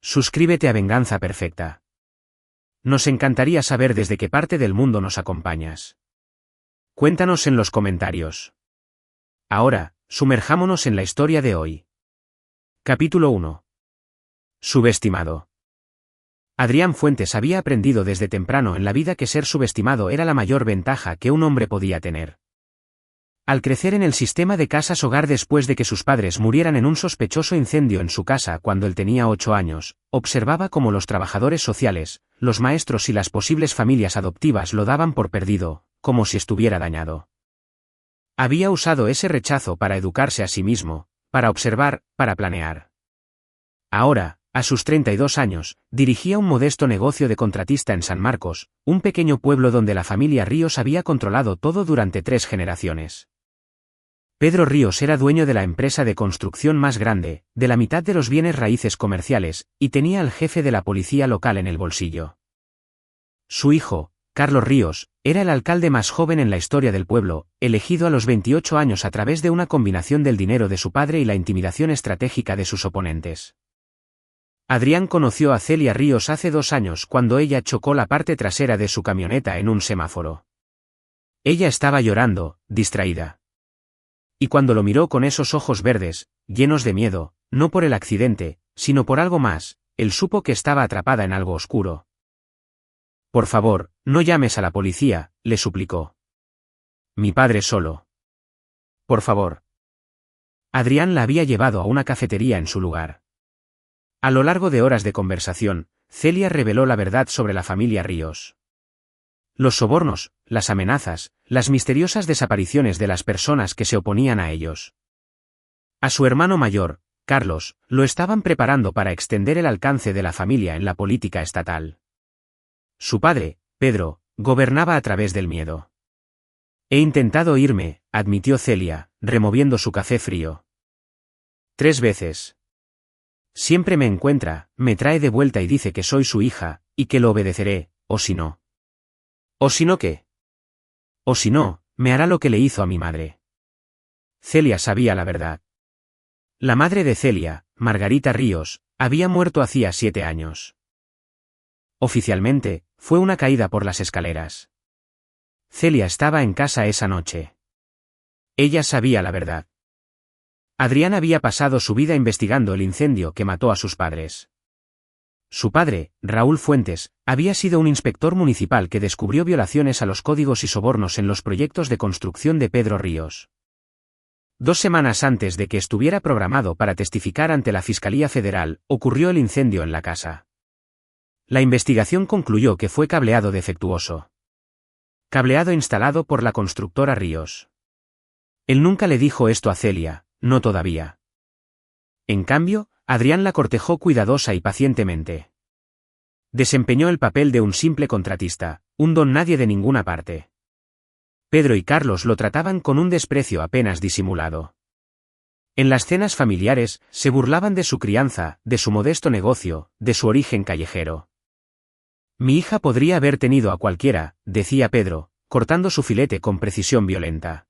Suscríbete a Venganza Perfecta. Nos encantaría saber desde qué parte del mundo nos acompañas. Cuéntanos en los comentarios. Ahora, sumerjámonos en la historia de hoy. Capítulo 1. Subestimado. Adrián Fuentes había aprendido desde temprano en la vida que ser subestimado era la mayor ventaja que un hombre podía tener. Al crecer en el sistema de casas hogar después de que sus padres murieran en un sospechoso incendio en su casa cuando él tenía 8 años, observaba cómo los trabajadores sociales, los maestros y las posibles familias adoptivas lo daban por perdido, como si estuviera dañado. Había usado ese rechazo para educarse a sí mismo, para observar, para planear. Ahora, a sus 32 años, dirigía un modesto negocio de contratista en San Marcos, un pequeño pueblo donde la familia Ríos había controlado todo durante 3 generaciones. Pedro Ríos era dueño de la empresa de construcción más grande, de la mitad de los bienes raíces comerciales, y tenía al jefe de la policía local en el bolsillo. Su hijo, Carlos Ríos, era el alcalde más joven en la historia del pueblo, elegido a los 28 años a través de una combinación del dinero de su padre y la intimidación estratégica de sus oponentes. Adrián conoció a Celia Ríos hace 2 años cuando ella chocó la parte trasera de su camioneta en un semáforo. Ella estaba llorando, distraída. Y cuando lo miró con esos ojos verdes, llenos de miedo, no por el accidente, sino por algo más, él supo que estaba atrapada en algo oscuro. «Por favor, no llames a la policía», le suplicó. «Mi padre solo. Por favor». Adrián la había llevado a una cafetería en su lugar. A lo largo de horas de conversación, Celia reveló la verdad sobre la familia Ríos. Los sobornos, las amenazas, las misteriosas desapariciones de las personas que se oponían a ellos. A su hermano mayor, Carlos, lo estaban preparando para extender el alcance de la familia en la política estatal. Su padre, Pedro, gobernaba a través del miedo. «He intentado irme», admitió Celia, removiendo su café frío. «3 veces. Siempre me encuentra, me trae de vuelta y dice que soy su hija, y que lo obedeceré, o si no». «¿O si no qué?» «O si no, me hará lo que le hizo a mi madre». Celia sabía la verdad. La madre de Celia, Margarita Ríos, había muerto hacía 7 años. Oficialmente, fue una caída por las escaleras. Celia estaba en casa esa noche. Ella sabía la verdad. Adrián había pasado su vida investigando el incendio que mató a sus padres. Su padre, Raúl Fuentes, había sido un inspector municipal que descubrió violaciones a los códigos y sobornos en los proyectos de construcción de Pedro Ríos. 2 semanas antes de que estuviera programado para testificar ante la Fiscalía Federal, ocurrió el incendio en la casa. La investigación concluyó que fue cableado defectuoso. Cableado instalado por la constructora Ríos. Él nunca le dijo esto a Celia, no todavía. En cambio, Adrián la cortejó cuidadosa y pacientemente. Desempeñó el papel de un simple contratista, un don nadie de ninguna parte. Pedro y Carlos lo trataban con un desprecio apenas disimulado. En las cenas familiares, se burlaban de su crianza, de su modesto negocio, de su origen callejero. «Mi hija podría haber tenido a cualquiera», decía Pedro, cortando su filete con precisión violenta.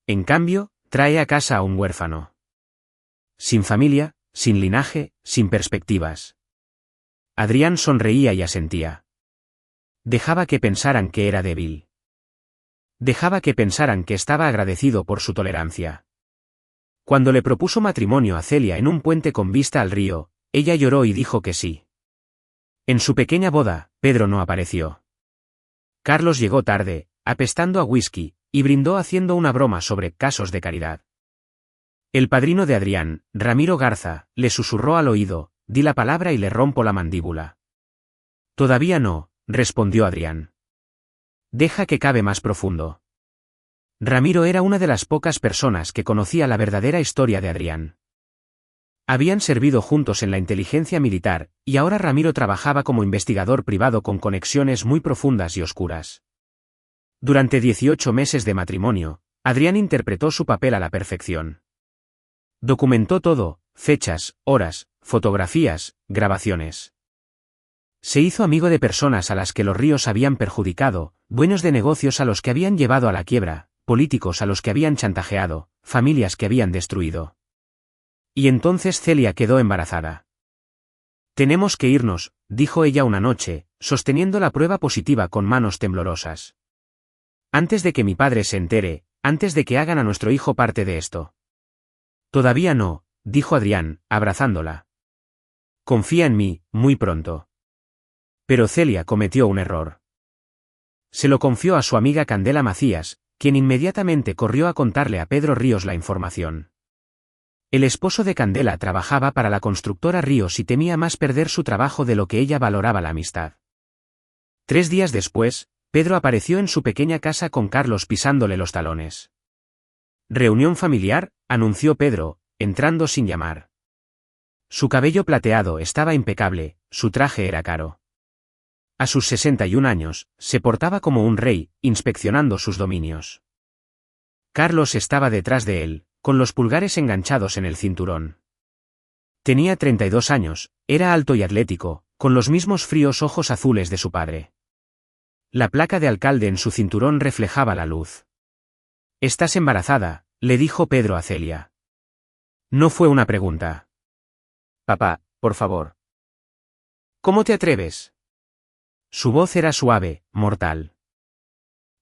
En cambio, trae a casa a un huérfano. Sin familia, sin linaje, sin perspectivas. Adrián sonreía y asentía. Dejaba que pensaran que era débil. Dejaba que pensaran que estaba agradecido por su tolerancia. Cuando le propuso matrimonio a Celia en un puente con vista al río, ella lloró y dijo que sí. En su pequeña boda, Pedro no apareció. Carlos llegó tarde, apestando a whisky, y brindó haciendo una broma sobre casos de caridad. El padrino de Adrián, Ramiro Garza, le susurró al oído: «Di la palabra y le rompo la mandíbula». «Todavía no», respondió Adrián. «Deja que cabe más profundo». Ramiro era una de las pocas personas que conocía la verdadera historia de Adrián. Habían servido juntos en la inteligencia militar, y ahora Ramiro trabajaba como investigador privado con conexiones muy profundas y oscuras. Durante 18 meses de matrimonio, Adrián interpretó su papel a la perfección. Documentó todo, fechas, horas, fotografías, grabaciones. Se hizo amigo de personas a las que los Ríos habían perjudicado, dueños de negocios a los que habían llevado a la quiebra, políticos a los que habían chantajeado, familias que habían destruido. Y entonces Celia quedó embarazada. Tenemos que irnos, dijo ella una noche, sosteniendo la prueba positiva con manos temblorosas. Antes de que mi padre se entere, antes de que hagan a nuestro hijo parte de esto. Todavía no, dijo Adrián, abrazándola. Confía en mí, muy pronto. Pero Celia cometió un error. Se lo confió a su amiga Candela Macías, quien inmediatamente corrió a contarle a Pedro Ríos la información. El esposo de Candela trabajaba para la constructora Ríos y temía más perder su trabajo de lo que ella valoraba la amistad. 3 días después, Pedro apareció en su pequeña casa con Carlos pisándole los talones. Reunión familiar, anunció Pedro, entrando sin llamar. Su cabello plateado estaba impecable, su traje era caro. A sus 61 años, se portaba como un rey, inspeccionando sus dominios. Carlos estaba detrás de él, con los pulgares enganchados en el cinturón. Tenía 32 años, era alto y atlético, con los mismos fríos ojos azules de su padre. La placa de alcalde en su cinturón reflejaba la luz. «¿Estás embarazada?», le dijo Pedro a Celia. No fue una pregunta. «Papá, por favor». «¿Cómo te atreves?». Su voz era suave, mortal.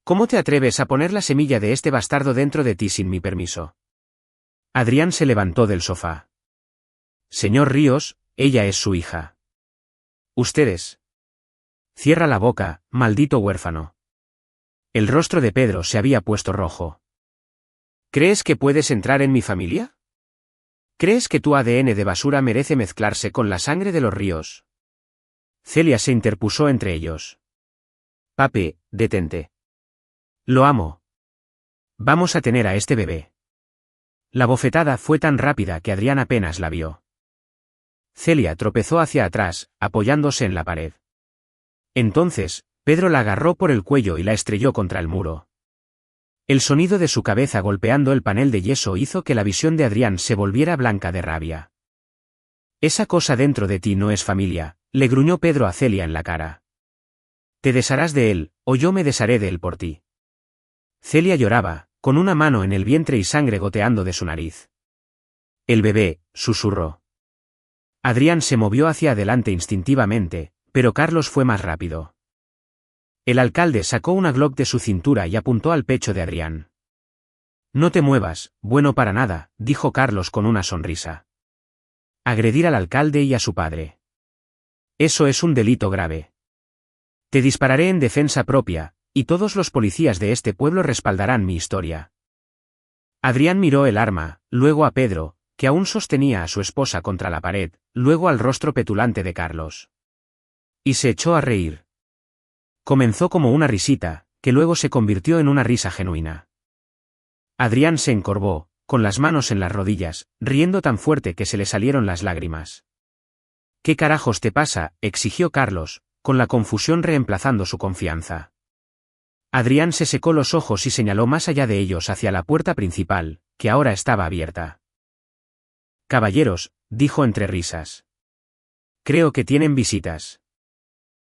«¿Cómo te atreves a poner la semilla de este bastardo dentro de ti sin mi permiso?». Adrián se levantó del sofá. «Señor Ríos, ella es su hija». «Ustedes». «Cierra la boca, maldito huérfano». El rostro de Pedro se había puesto rojo. «¿Crees que puedes entrar en mi familia? ¿Crees que tu ADN de basura merece mezclarse con la sangre de los Ríos?». Celia se interpuso entre ellos. «Papi, detente. Lo amo. Vamos a tener a este bebé». La bofetada fue tan rápida que Adrián apenas la vio. Celia tropezó hacia atrás, apoyándose en la pared. Entonces, Pedro la agarró por el cuello y la estrelló contra el muro. El sonido de su cabeza golpeando el panel de yeso hizo que la visión de Adrián se volviera blanca de rabia. «Esa cosa dentro de ti no es familia», le gruñó Pedro a Celia en la cara. «Te desharás de él, o yo me desharé de él por ti». Celia lloraba, con una mano en el vientre y sangre goteando de su nariz. «El bebé», susurró. Adrián se movió hacia adelante instintivamente, pero Carlos fue más rápido. El alcalde sacó una Glock de su cintura y apuntó al pecho de Adrián. «No te muevas, bueno para nada», dijo Carlos con una sonrisa. «Agredir al alcalde y a su padre. Eso es un delito grave. Te dispararé en defensa propia, y todos los policías de este pueblo respaldarán mi historia». Adrián miró el arma, luego a Pedro, que aún sostenía a su esposa contra la pared, luego al rostro petulante de Carlos. Y se echó a reír. Comenzó como una risita, que luego se convirtió en una risa genuina. Adrián se encorvó, con las manos en las rodillas, riendo tan fuerte que se le salieron las lágrimas. «¿Qué carajos te pasa?», exigió Carlos, con la confusión reemplazando su confianza. Adrián se secó los ojos y señaló más allá de ellos hacia la puerta principal, que ahora estaba abierta. «Caballeros», dijo entre risas. «Creo que tienen visitas».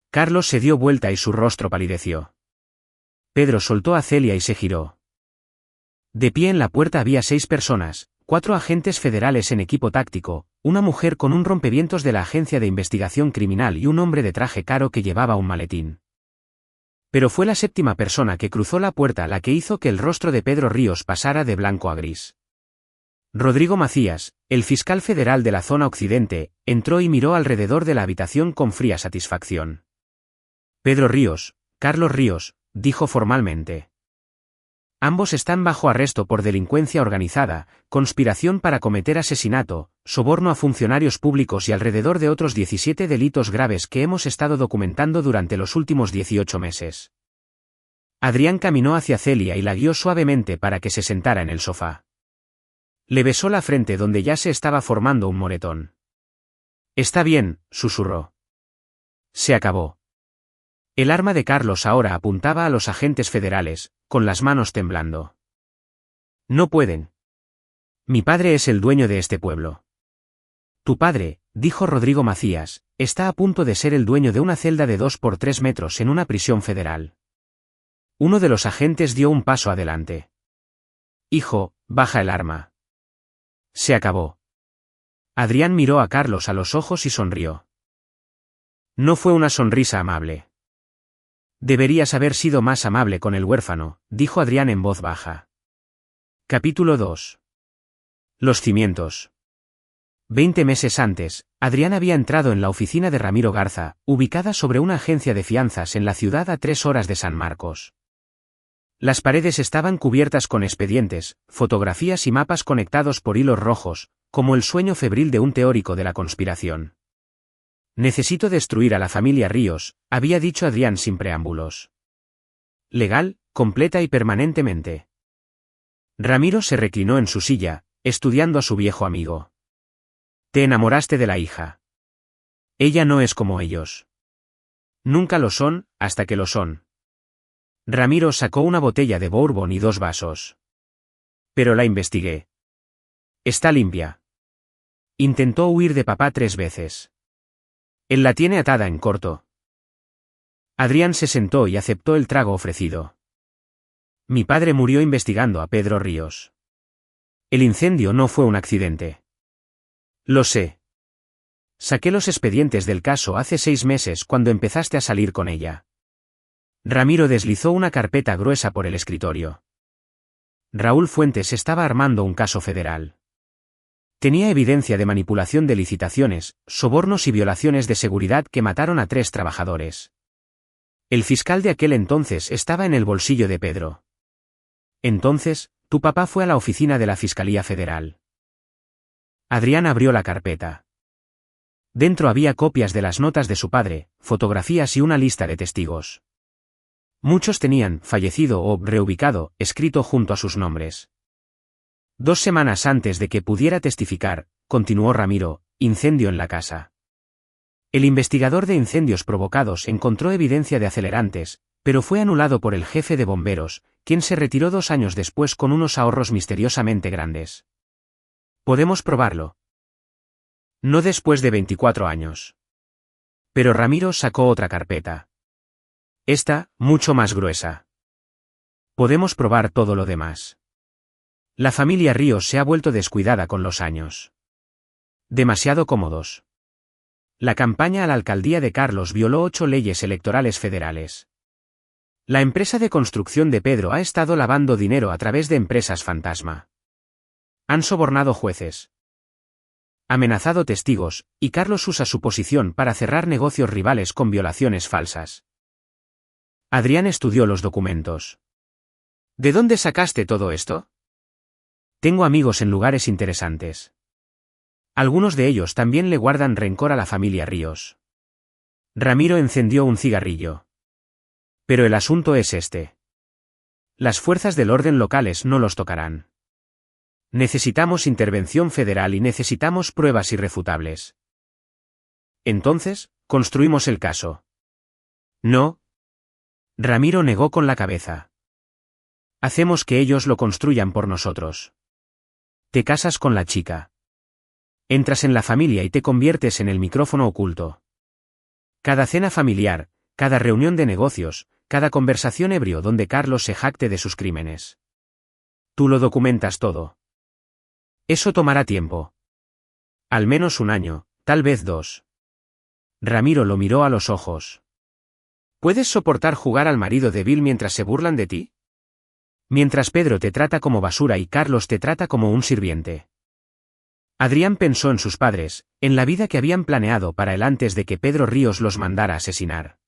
Carlos se dio vuelta y su rostro palideció. Pedro soltó a Celia y se giró. De pie en la puerta había 6 personas, 4 agentes federales en equipo táctico, una mujer con un rompevientos de la Agencia de Investigación Criminal y un hombre de traje caro que llevaba un maletín. Pero fue la 7ª persona que cruzó la puerta la que hizo que el rostro de Pedro Ríos pasara de blanco a gris. Rodrigo Macías, el fiscal federal de la zona occidente, entró y miró alrededor de la habitación con fría satisfacción. «Pedro Ríos, Carlos Ríos», dijo formalmente. «Ambos están bajo arresto por delincuencia organizada, conspiración para cometer asesinato, soborno a funcionarios públicos y alrededor de otros 17 delitos graves que hemos estado documentando durante los últimos 18 meses». Adrián caminó hacia Celia y la guió suavemente para que se sentara en el sofá. Le besó la frente donde ya se estaba formando un moretón. «Está bien», susurró. Se acabó. El arma de Carlos ahora apuntaba a los agentes federales, con las manos temblando. «No pueden. Mi padre es el dueño de este pueblo». «Tu padre», dijo Rodrigo Macías, «está a punto de ser el dueño de una celda de 2 por 3 metros en una prisión federal». Uno de los agentes dio un paso adelante. «Hijo, baja el arma». Se acabó. Adrián miró a Carlos a los ojos y sonrió. No fue una sonrisa amable. Deberías haber sido más amable con el huérfano, dijo Adrián en voz baja. Capítulo 2. Los cimientos. 20 meses antes, Adrián había entrado en la oficina de Ramiro Garza, ubicada sobre una agencia de fianzas en la ciudad a 3 horas de San Marcos. Las paredes estaban cubiertas con expedientes, fotografías y mapas conectados por hilos rojos, como el sueño febril de un teórico de la conspiración. Necesito destruir a la familia Ríos, había dicho Adrián sin preámbulos. Legal, completa y permanentemente. Ramiro se reclinó en su silla, estudiando a su viejo amigo. Te enamoraste de la hija. Ella no es como ellos. Nunca lo son, hasta que lo son. Ramiro sacó una botella de bourbon y 2 vasos. Pero la investigué. Está limpia. Intentó huir de papá 3 veces. Él la tiene atada en corto. Adrián se sentó y aceptó el trago ofrecido. Mi padre murió investigando a Pedro Ríos. El incendio no fue un accidente. Lo sé. Saqué los expedientes del caso hace 6 meses cuando empezaste a salir con ella. Ramiro deslizó una carpeta gruesa por el escritorio. Raúl Fuentes estaba armando un caso federal. Tenía evidencia de manipulación de licitaciones, sobornos y violaciones de seguridad que mataron a 3 trabajadores. El fiscal de aquel entonces estaba en el bolsillo de Pedro. Entonces, tu papá fue a la oficina de la Fiscalía Federal. Adrián abrió la carpeta. Dentro había copias de las notas de su padre, fotografías y una lista de testigos. Muchos tenían fallecido o reubicado, escrito junto a sus nombres. 2 semanas antes de que pudiera testificar, continuó Ramiro, incendio en la casa. El investigador de incendios provocados encontró evidencia de acelerantes, pero fue anulado por el jefe de bomberos, quien se retiró 2 años después con unos ahorros misteriosamente grandes. ¿Podemos probarlo? No después de 24 años. Pero Ramiro sacó otra carpeta. Esta, mucho más gruesa. Podemos probar todo lo demás. La familia Ríos se ha vuelto descuidada con los años. Demasiado cómodos. La campaña a la alcaldía de Carlos violó 8 leyes electorales federales. La empresa de construcción de Pedro ha estado lavando dinero a través de empresas fantasma. Han sobornado jueces. Amenazado testigos, y Carlos usa su posición para cerrar negocios rivales con violaciones falsas. Adrián estudió los documentos. ¿De dónde sacaste todo esto? Tengo amigos en lugares interesantes. Algunos de ellos también le guardan rencor a la familia Ríos. Ramiro encendió un cigarrillo. Pero el asunto es este. Las fuerzas del orden locales no los tocarán. Necesitamos intervención federal y necesitamos pruebas irrefutables. Entonces, construimos el caso. No. Ramiro negó con la cabeza. Hacemos que ellos lo construyan por nosotros. Te casas con la chica. Entras en la familia y te conviertes en el micrófono oculto. Cada cena familiar, cada reunión de negocios, cada conversación ebrio donde Carlos se jacte de sus crímenes. Tú lo documentas todo. Eso tomará tiempo. Al menos 1 año, tal vez 2. Ramiro lo miró a los ojos. ¿Puedes soportar jugar al marido de Bill mientras se burlan de ti? Mientras Pedro te trata como basura y Carlos te trata como un sirviente. Adrián pensó en sus padres, en la vida que habían planeado para él antes de que Pedro Ríos los mandara a asesinar.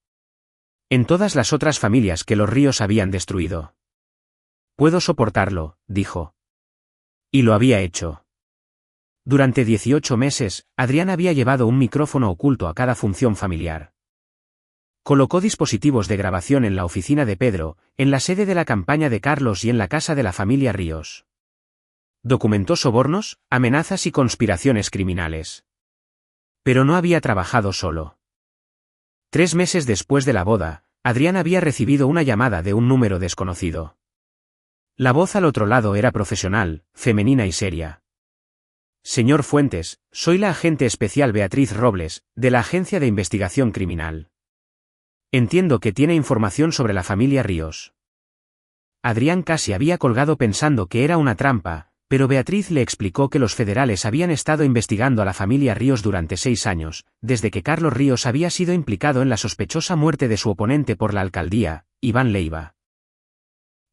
En todas las otras familias que los Ríos habían destruido. Puedo soportarlo, dijo. Y lo había hecho. Durante 18 meses, Adrián había llevado un micrófono oculto a cada función familiar. Colocó dispositivos de grabación en la oficina de Pedro, en la sede de la campaña de Carlos y en la casa de la familia Ríos. Documentó sobornos, amenazas y conspiraciones criminales. Pero no había trabajado solo. 3 meses después de la boda, Adrián había recibido una llamada de un número desconocido. La voz al otro lado era profesional, femenina y seria. Señor Fuentes, soy la agente especial Beatriz Robles, de la Agencia de Investigación Criminal. Entiendo que tiene información sobre la familia Ríos. Adrián casi había colgado pensando que era una trampa, pero Beatriz le explicó que los federales habían estado investigando a la familia Ríos durante 6 años, desde que Carlos Ríos había sido implicado en la sospechosa muerte de su oponente por la alcaldía, Iván Leiva,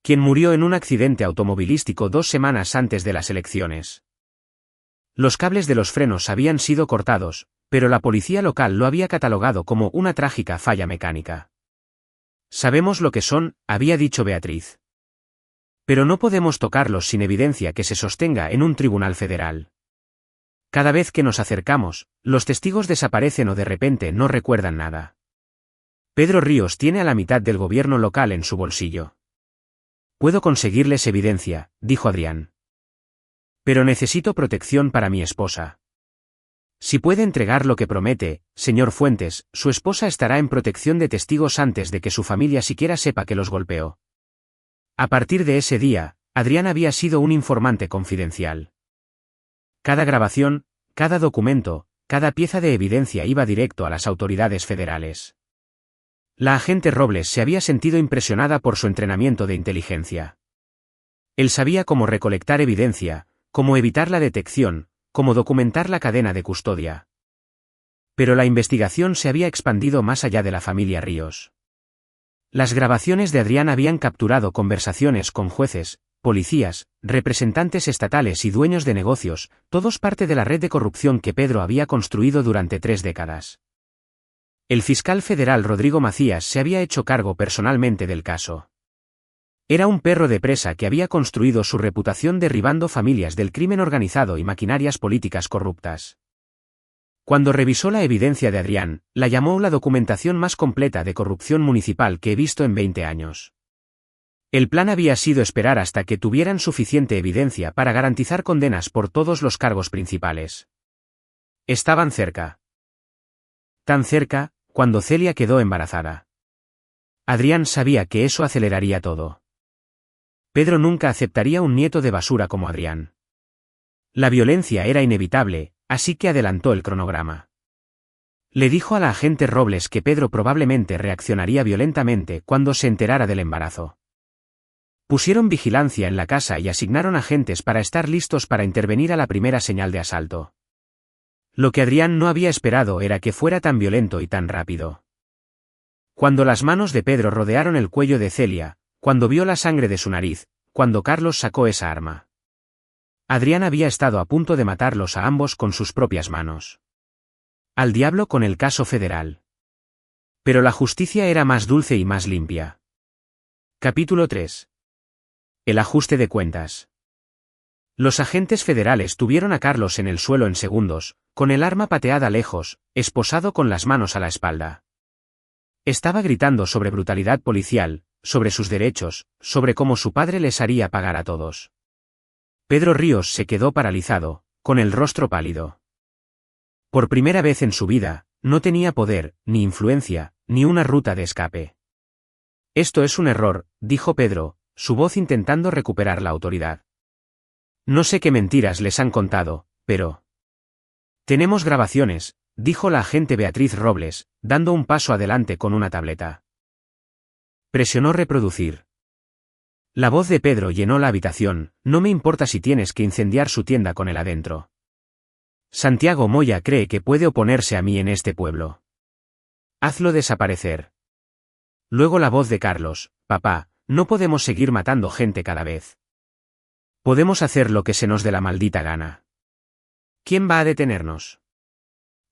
quien murió en un accidente automovilístico 2 semanas antes de las elecciones. Los cables de los frenos habían sido cortados, pero la policía local lo había catalogado como una trágica falla mecánica. Sabemos lo que son, había dicho Beatriz. Pero no podemos tocarlos sin evidencia que se sostenga en un tribunal federal. Cada vez que nos acercamos, los testigos desaparecen o de repente no recuerdan nada. Pedro Ríos tiene a la mitad del gobierno local en su bolsillo. Puedo conseguirles evidencia, dijo Adrián. Pero necesito protección para mi esposa. Si puede entregar lo que promete, señor Fuentes, su esposa estará en protección de testigos antes de que su familia siquiera sepa que los golpeó. A partir de ese día, Adrián había sido un informante confidencial. Cada grabación, cada documento, cada pieza de evidencia iba directo a las autoridades federales. La agente Robles se había sentido impresionada por su entrenamiento de inteligencia. Él sabía cómo recolectar evidencia, cómo evitar la detección, cómo documentar la cadena de custodia. Pero la investigación se había expandido más allá de la familia Ríos. Las grabaciones de Adrián habían capturado conversaciones con jueces, policías, representantes estatales y dueños de negocios, todos parte de la red de corrupción que Pedro había construido durante 3 décadas. El fiscal federal Rodrigo Macías se había hecho cargo personalmente del caso. Era un perro de presa que había construido su reputación derribando familias del crimen organizado y maquinarias políticas corruptas. Cuando revisó la evidencia de Adrián, la llamó la documentación más completa de corrupción municipal que he visto en 20 años. El plan había sido esperar hasta que tuvieran suficiente evidencia para garantizar condenas por todos los cargos principales. Estaban cerca. Tan cerca, cuando Celia quedó embarazada. Adrián sabía que eso aceleraría todo. Pedro nunca aceptaría un nieto de basura como Adrián. La violencia era inevitable, así que adelantó el cronograma. Le dijo a la agente Robles que Pedro probablemente reaccionaría violentamente cuando se enterara del embarazo. Pusieron vigilancia en la casa y asignaron agentes para estar listos para intervenir a la primera señal de asalto. Lo que Adrián no había esperado era que fuera tan violento y tan rápido. Cuando las manos de Pedro rodearon el cuello de Celia, cuando vio la sangre de su nariz, cuando Carlos sacó esa arma. Adrián había estado a punto de matarlos a ambos con sus propias manos. Al diablo con el caso federal. Pero la justicia era más dulce y más limpia. Capítulo 3. El ajuste de cuentas. Los agentes federales tuvieron a Carlos en el suelo en segundos, con el arma pateada lejos, esposado con las manos a la espalda. Estaba gritando sobre brutalidad policial, sobre sus derechos, sobre cómo su padre les haría pagar a todos. Pedro Ríos se quedó paralizado, con el rostro pálido. Por primera vez en su vida, no tenía poder, ni influencia, ni una ruta de escape. Esto es un error, dijo Pedro, su voz intentando recuperar la autoridad. No sé qué mentiras les han contado, pero... Tenemos grabaciones, dijo la agente Beatriz Robles, dando un paso adelante con una tableta. Presionó reproducir. La voz de Pedro llenó la habitación, no me importa si tienes que incendiar su tienda con él adentro. Santiago Moya cree que puede oponerse a mí en este pueblo. Hazlo desaparecer. Luego la voz de Carlos, papá, no podemos seguir matando gente cada vez. Podemos hacer lo que se nos dé la maldita gana. ¿Quién va a detenernos?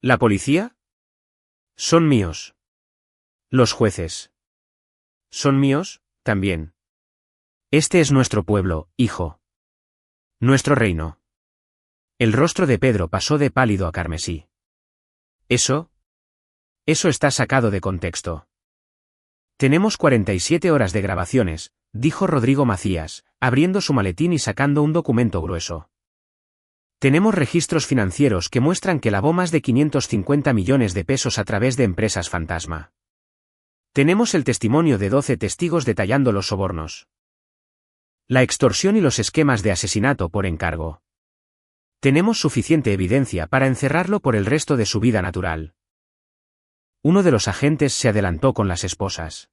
¿La policía? Son míos. Los jueces. ¿Son míos, también? Este es nuestro pueblo, hijo. Nuestro reino. El rostro de Pedro pasó de pálido a carmesí. ¿Eso? Eso está sacado de contexto. Tenemos 47 horas de grabaciones, dijo Rodrigo Macías, abriendo su maletín y sacando un documento grueso. Tenemos registros financieros que muestran que lavó más de 550 millones de pesos a través de empresas fantasma. Tenemos el testimonio de 12 testigos detallando los sobornos, la extorsión y los esquemas de asesinato por encargo. Tenemos suficiente evidencia para encerrarlo por el resto de su vida natural. Uno de los agentes se adelantó con las esposas.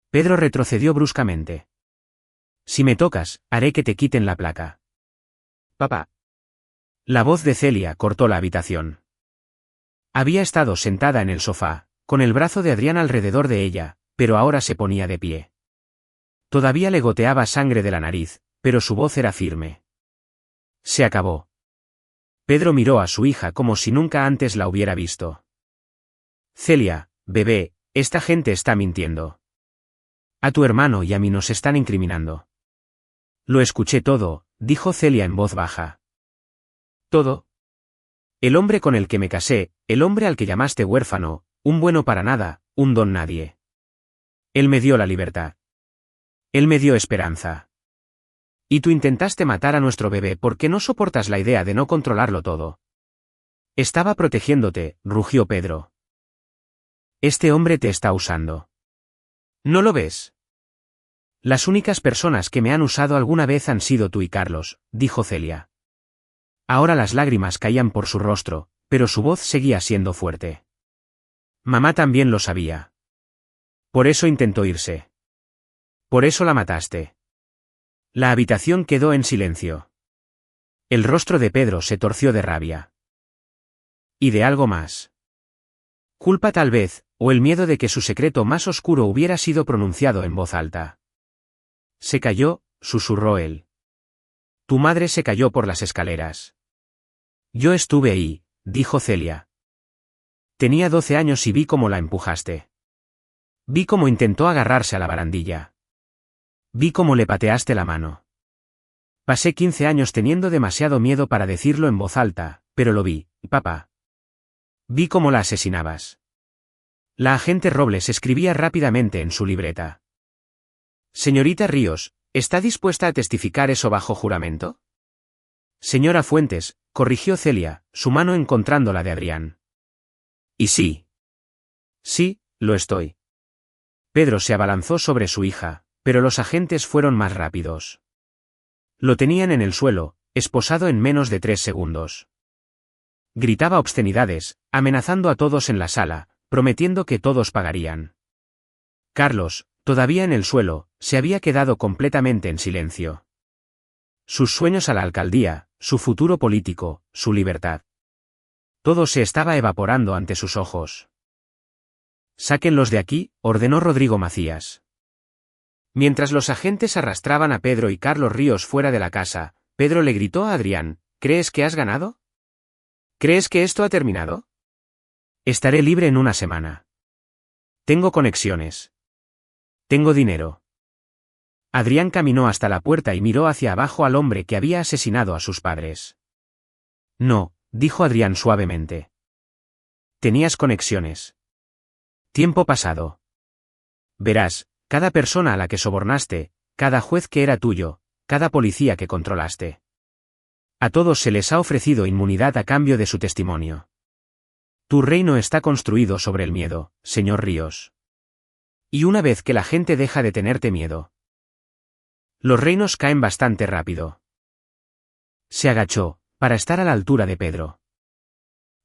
Pedro retrocedió bruscamente. Si me tocas, haré que te quiten la placa. Papá. La voz de Celia cortó la habitación. Había estado sentada en el sofá, con el brazo de Adrián alrededor de ella, pero ahora se ponía de pie. Todavía le goteaba sangre de la nariz, pero su voz era firme. Se acabó. Pedro miró a su hija como si nunca antes la hubiera visto. Celia, bebé, esta gente está mintiendo. A tu hermano y a mí nos están incriminando. Lo escuché todo, dijo Celia en voz baja. ¿Todo? El hombre con el que me casé, el hombre al que llamaste huérfano, un bueno para nada, un don nadie. Él me dio la libertad. Él me dio esperanza. Y tú intentaste matar a nuestro bebé porque no soportas la idea de no controlarlo todo. Estaba protegiéndote, rugió Pedro. Este hombre te está usando. ¿No lo ves? Las únicas personas que me han usado alguna vez han sido tú y Carlos, dijo Celia. Ahora las lágrimas caían por su rostro, pero su voz seguía siendo fuerte. Mamá también lo sabía. Por eso intentó irse. Por eso la mataste. La habitación quedó en silencio. El rostro de Pedro se torció de rabia. ¿Y de algo más? Culpa tal vez, o el miedo de que su secreto más oscuro hubiera sido pronunciado en voz alta. Se cayó, susurró él. Tu madre se cayó por las escaleras. Yo estuve ahí, dijo Celia. Tenía 12 años y vi cómo la empujaste. Vi cómo intentó agarrarse a la barandilla. Vi cómo le pateaste la mano. Pasé 15 años teniendo demasiado miedo para decirlo en voz alta, pero lo vi, papá. Vi cómo la asesinabas. La agente Robles escribía rápidamente en su libreta. Señorita Ríos, ¿está dispuesta a testificar eso bajo juramento? Señora Fuentes, corrigió Celia, su mano encontrando la de Adrián. ¿Y sí? Sí, lo estoy. Pedro se abalanzó sobre su hija, pero los agentes fueron más rápidos. Lo tenían en el suelo, esposado en menos de 3 segundos. Gritaba obscenidades, amenazando a todos en la sala, prometiendo que todos pagarían. Carlos, todavía en el suelo, se había quedado completamente en silencio. Sus sueños a la alcaldía, su futuro político, su libertad. Todo se estaba evaporando ante sus ojos. Sáquenlos de aquí, ordenó Rodrigo Macías. Mientras los agentes arrastraban a Pedro y Carlos Ríos fuera de la casa, Pedro le gritó a Adrián, ¿crees que has ganado? ¿Crees que esto ha terminado? Estaré libre en una semana. Tengo conexiones. Tengo dinero. Adrián caminó hasta la puerta y miró hacia abajo al hombre que había asesinado a sus padres. No, dijo Adrián suavemente. Tenías conexiones. Tiempo pasado. Verás, cada persona a la que sobornaste, cada juez que era tuyo, cada policía que controlaste. A todos se les ha ofrecido inmunidad a cambio de su testimonio. Tu reino está construido sobre el miedo, señor Ríos. Y una vez que la gente deja de tenerte miedo, los reinos caen bastante rápido. Se agachó, para estar a la altura de Pedro.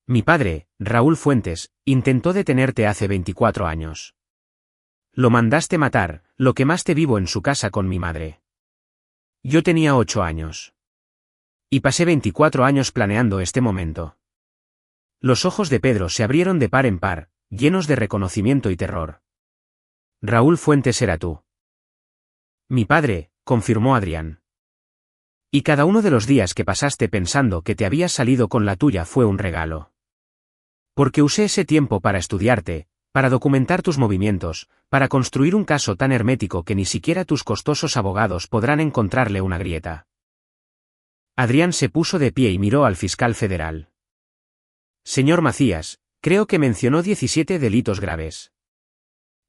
Mi padre, Raúl Fuentes, intentó detenerte hace 24 años. Lo mandaste matar, lo quemaste vivo en su casa con mi madre. Yo tenía 8 años. Y pasé 24 años planeando este momento. Los ojos de Pedro se abrieron de par en par, llenos de reconocimiento y terror. Raúl Fuentes era tú. Mi padre, confirmó Adrián. Y cada uno de los días que pasaste pensando que te habías salido con la tuya fue un regalo. Porque usé ese tiempo para estudiarte, para documentar tus movimientos, para construir un caso tan hermético que ni siquiera tus costosos abogados podrán encontrarle una grieta. Adrián se puso de pie y miró al fiscal federal. Señor Macías, creo que mencionó 17 delitos graves.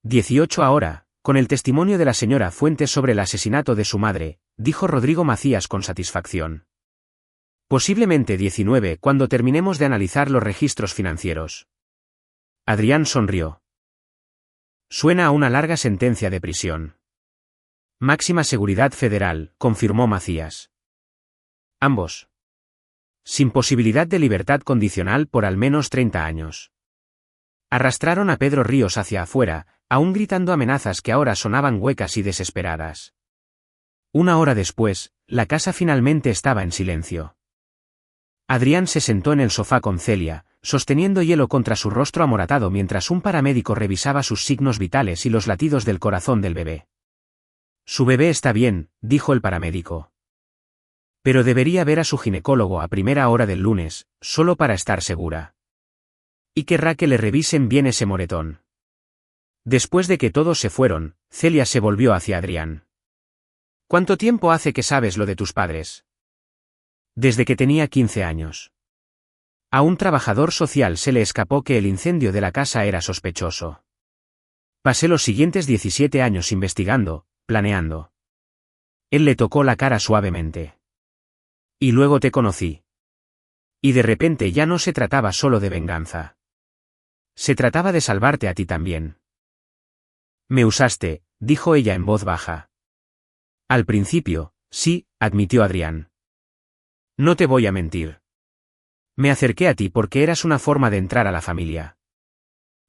18 ahora, con el testimonio de la señora Fuentes sobre el asesinato de su madre, dijo Rodrigo Macías con satisfacción. Posiblemente 19 cuando terminemos de analizar los registros financieros. Adrián sonrió. Suena a una larga sentencia de prisión. Máxima seguridad federal, confirmó Macías. Ambos. Sin posibilidad de libertad condicional por al menos 30 años. Arrastraron a Pedro Ríos hacia afuera, aún gritando amenazas que ahora sonaban huecas y desesperadas. Una hora después, la casa finalmente estaba en silencio. Adrián se sentó en el sofá con Celia, sosteniendo hielo contra su rostro amoratado mientras un paramédico revisaba sus signos vitales y los latidos del corazón del bebé. Su bebé está bien, dijo el paramédico. Pero debería ver a su ginecólogo a primera hora del lunes, solo para estar segura. Y querrá que le revisen bien ese moretón. Después de que todos se fueron, Celia se volvió hacia Adrián. ¿Cuánto tiempo hace que sabes lo de tus padres? Desde que tenía 15 años. A un trabajador social se le escapó que el incendio de la casa era sospechoso. Pasé los siguientes 17 años investigando, planeando. Él le tocó la cara suavemente. Y luego te conocí. Y de repente ya no se trataba solo de venganza. Se trataba de salvarte a ti también. Me usaste, dijo ella en voz baja. Al principio, sí, admitió Adrián. No te voy a mentir. Me acerqué a ti porque eras una forma de entrar a la familia.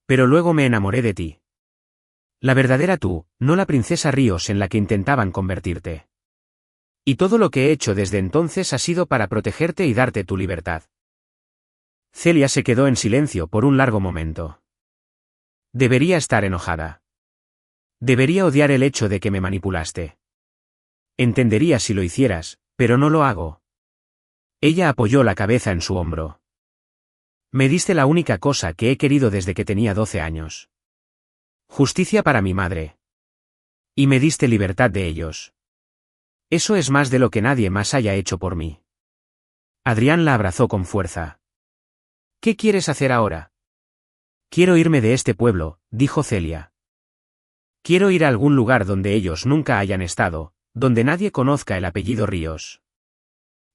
Pero luego me enamoré de ti. La verdadera tú, no la princesa Ríos en la que intentaban convertirte. Y todo lo que he hecho desde entonces ha sido para protegerte y darte tu libertad. Celia se quedó en silencio por un largo momento. Debería estar enojada. Debería odiar el hecho de que me manipulaste. Entendería si lo hicieras, pero no lo hago. Ella apoyó la cabeza en su hombro. Me diste la única cosa que he querido desde que tenía 12 años. Justicia para mi madre. Y me diste libertad de ellos. Eso es más de lo que nadie más haya hecho por mí. Adrián la abrazó con fuerza. ¿Qué quieres hacer ahora? Quiero irme de este pueblo, dijo Celia. Quiero ir a algún lugar donde ellos nunca hayan estado, donde nadie conozca el apellido Ríos.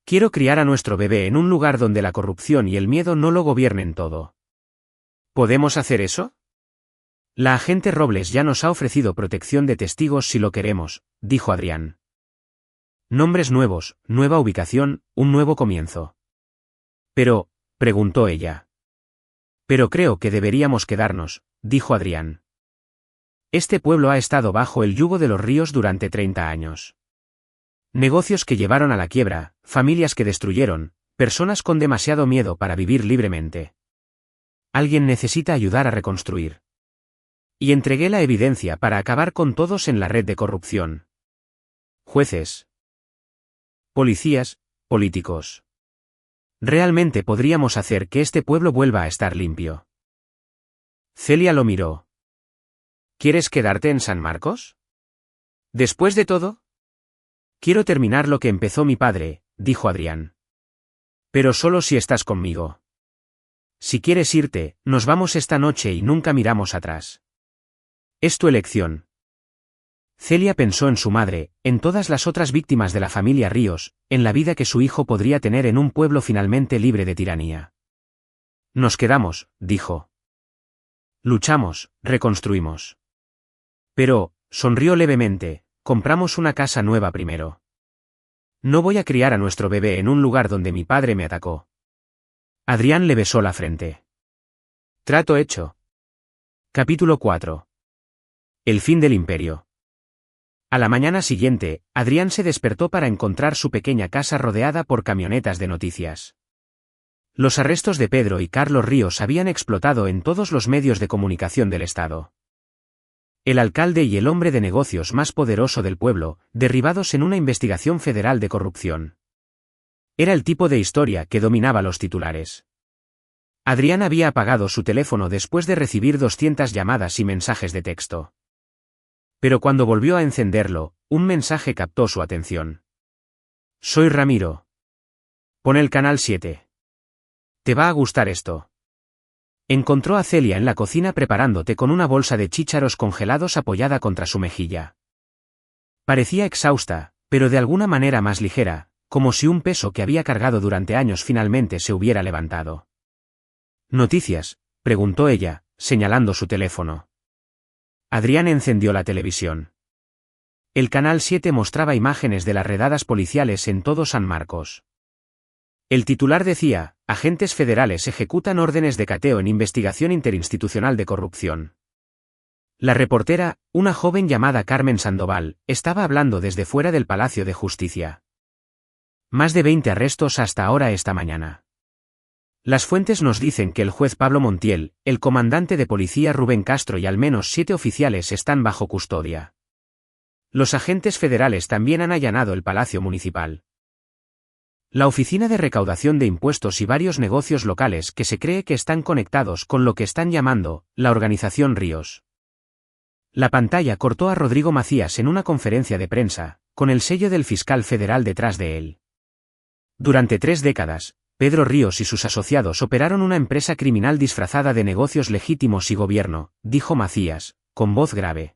Quiero criar a nuestro bebé en un lugar donde la corrupción y el miedo no lo gobiernen todo. ¿Podemos hacer eso? La agente Robles ya nos ha ofrecido protección de testigos si lo queremos, dijo Adrián. Nombres nuevos, nueva ubicación, un nuevo comienzo. Pero, preguntó ella. Pero creo que deberíamos quedarnos, dijo Adrián. Este pueblo ha estado bajo el yugo de los Ríos durante 30 años. Negocios que llevaron a la quiebra, familias que destruyeron, personas con demasiado miedo para vivir libremente. Alguien necesita ayudar a reconstruir. Y entregué la evidencia para acabar con todos en la red de corrupción. Jueces. Policías, políticos. Realmente podríamos hacer que este pueblo vuelva a estar limpio. Celia lo miró. ¿Quieres quedarte en San Marcos? Después de todo. Quiero terminar lo que empezó mi padre, dijo Adrián. Pero solo si estás conmigo. Si quieres irte, nos vamos esta noche y nunca miramos atrás. Es tu elección. Celia pensó en su madre, en todas las otras víctimas de la familia Ríos, en la vida que su hijo podría tener en un pueblo finalmente libre de tiranía. Nos quedamos, dijo. Luchamos, reconstruimos. Pero, sonrió levemente, compramos una casa nueva primero. No voy a criar a nuestro bebé en un lugar donde mi padre me atacó. Adrián le besó la frente. Trato hecho. Capítulo 4. El fin del imperio. A la mañana siguiente, Adrián se despertó para encontrar su pequeña casa rodeada por camionetas de noticias. Los arrestos de Pedro y Carlos Ríos habían explotado en todos los medios de comunicación del estado. El alcalde y el hombre de negocios más poderoso del pueblo, derribados en una investigación federal de corrupción. Era el tipo de historia que dominaba los titulares. Adrián había apagado su teléfono después de recibir 200 llamadas y mensajes de texto. Pero cuando volvió a encenderlo, un mensaje captó su atención. Soy Ramiro. Pon el canal 7. Te va a gustar esto. Encontró a Celia en la cocina preparándote con una bolsa de chícharos congelados apoyada contra su mejilla. Parecía exhausta, pero de alguna manera más ligera, como si un peso que había cargado durante años finalmente se hubiera levantado. ¿Noticias?, preguntó ella, señalando su teléfono. Adrián encendió la televisión. El canal 7 mostraba imágenes de las redadas policiales en todo San Marcos. El titular decía, agentes federales ejecutan órdenes de cateo en investigación interinstitucional de corrupción. La reportera, una joven llamada Carmen Sandoval, estaba hablando desde fuera del Palacio de Justicia. Más de 20 arrestos hasta ahora esta mañana. Las fuentes nos dicen que el juez Pablo Montiel, el comandante de policía Rubén Castro y al menos 7 oficiales están bajo custodia. Los agentes federales también han allanado el Palacio Municipal. La Oficina de Recaudación de Impuestos y varios negocios locales que se cree que están conectados con lo que están llamando la Organización Ríos. La pantalla cortó a Rodrigo Macías en una conferencia de prensa, con el sello del fiscal federal detrás de él. Durante 3 décadas, Pedro Ríos y sus asociados operaron una empresa criminal disfrazada de negocios legítimos y gobierno, dijo Macías, con voz grave.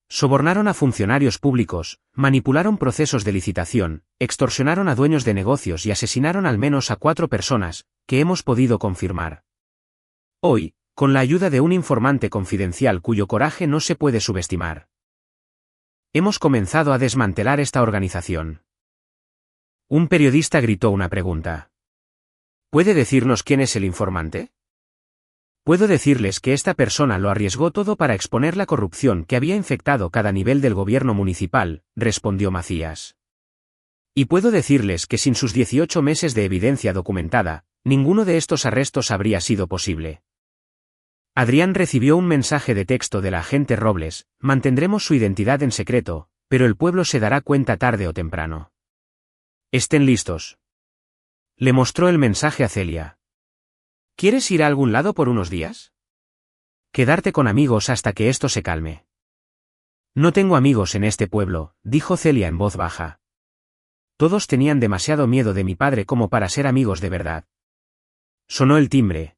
Sobornaron a funcionarios públicos, manipularon procesos de licitación, extorsionaron a dueños de negocios y asesinaron al menos a 4 personas, que hemos podido confirmar. Hoy, con la ayuda de un informante confidencial cuyo coraje no se puede subestimar. Hemos comenzado a desmantelar esta organización. Un periodista gritó una pregunta. ¿Puede decirnos quién es el informante? Puedo decirles que esta persona lo arriesgó todo para exponer la corrupción que había infectado cada nivel del gobierno municipal, respondió Macías. Y puedo decirles que sin sus 18 meses de evidencia documentada, ninguno de estos arrestos habría sido posible. Adrián recibió un mensaje de texto del agente Robles: mantendremos su identidad en secreto, pero el pueblo se dará cuenta tarde o temprano. Estén listos. Le mostró el mensaje a Celia. ¿Quieres ir a algún lado por unos días? Quedarte con amigos hasta que esto se calme. No tengo amigos en este pueblo, dijo Celia en voz baja. Todos tenían demasiado miedo de mi padre como para ser amigos de verdad. Sonó el timbre.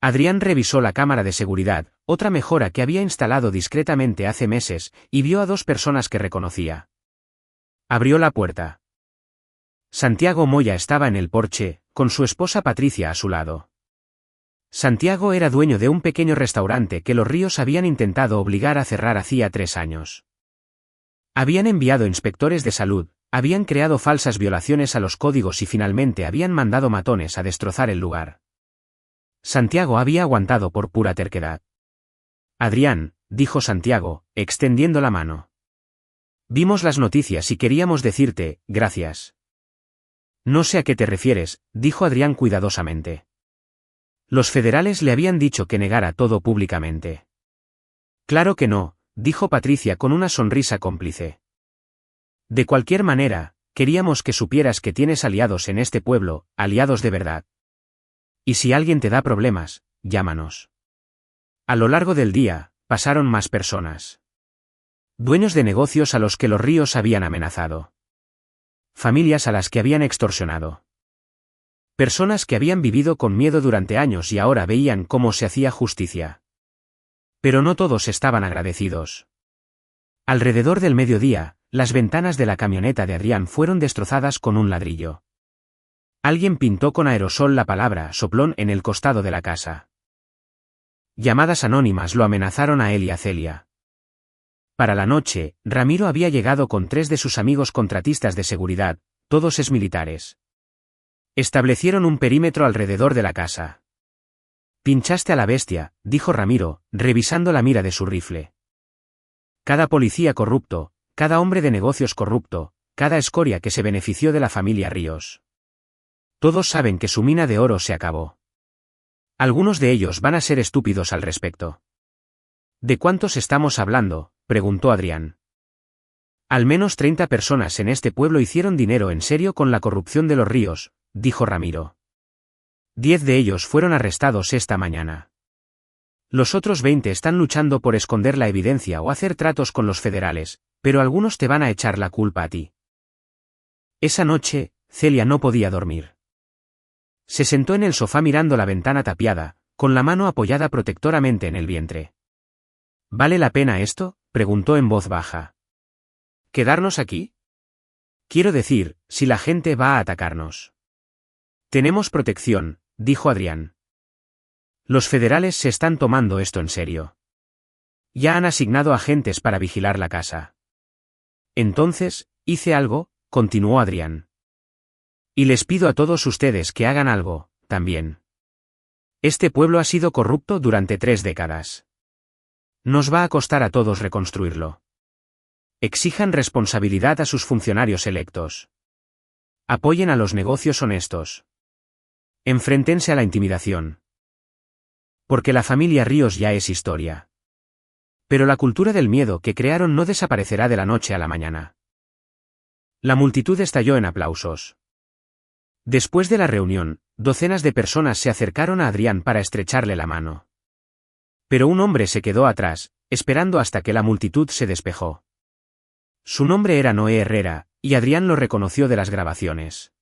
Adrián revisó la cámara de seguridad, otra mejora que había instalado discretamente hace meses, y vio a 2 personas que reconocía. Abrió la puerta. Santiago Moya estaba en el porche, con su esposa Patricia a su lado. Santiago era dueño de un pequeño restaurante que los Ríos habían intentado obligar a cerrar hacía 3 años. Habían enviado inspectores de salud, habían creado falsas violaciones a los códigos y finalmente habían mandado matones a destrozar el lugar. Santiago había aguantado por pura terquedad. Adrián, dijo Santiago, extendiendo la mano. Vimos las noticias y queríamos decirte, gracias. No sé a qué te refieres, dijo Adrián cuidadosamente. Los federales le habían dicho que negara todo públicamente. Claro que no, dijo Patricia con una sonrisa cómplice. De cualquier manera, queríamos que supieras que tienes aliados en este pueblo, aliados de verdad. Y si alguien te da problemas, llámanos. A lo largo del día, pasaron más personas. Dueños de negocios a los que los Ríos habían amenazado. Familias a las que habían extorsionado. Personas que habían vivido con miedo durante años y ahora veían cómo se hacía justicia. Pero no todos estaban agradecidos. Alrededor del mediodía, las ventanas de la camioneta de Adrián fueron destrozadas con un ladrillo. Alguien pintó con aerosol la palabra soplón en el costado de la casa. Llamadas anónimas lo amenazaron a él y a Celia. Para la noche, Ramiro había llegado con 3 de sus amigos contratistas de seguridad, todos exmilitares. Establecieron un perímetro alrededor de la casa. Pinchaste a la bestia, dijo Ramiro, revisando la mira de su rifle. Cada policía corrupto, cada hombre de negocios corrupto, cada escoria que se benefició de la familia Ríos. Todos saben que su mina de oro se acabó. Algunos de ellos van a ser estúpidos al respecto. ¿De cuántos estamos hablando?, preguntó Adrián. Al menos 30 personas en este pueblo hicieron dinero en serio con la corrupción de los Ríos, dijo Ramiro. 10 de ellos fueron arrestados esta mañana. Los otros 20 están luchando por esconder la evidencia o hacer tratos con los federales, pero algunos te van a echar la culpa a ti. Esa noche, Celia no podía dormir. Se sentó en el sofá mirando la ventana tapiada, con la mano apoyada protectoramente en el vientre. ¿Vale la pena esto?, preguntó en voz baja. ¿Quedarnos aquí? Quiero decir, si la gente va a atacarnos. Tenemos protección, dijo Adrián. Los federales se están tomando esto en serio. Ya han asignado agentes para vigilar la casa. Entonces, hice algo, continuó Adrián. Y les pido a todos ustedes que hagan algo, también. Este pueblo ha sido corrupto durante 3 décadas. Nos va a costar a todos reconstruirlo. Exijan responsabilidad a sus funcionarios electos. Apoyen a los negocios honestos. Enfréntense a la intimidación. Porque la familia Ríos ya es historia. Pero la cultura del miedo que crearon no desaparecerá de la noche a la mañana. La multitud estalló en aplausos. Después de la reunión, docenas de personas se acercaron a Adrián para estrecharle la mano. Pero un hombre se quedó atrás, esperando hasta que la multitud se despejó. Su nombre era Noé Herrera, y Adrián lo reconoció de las grabaciones.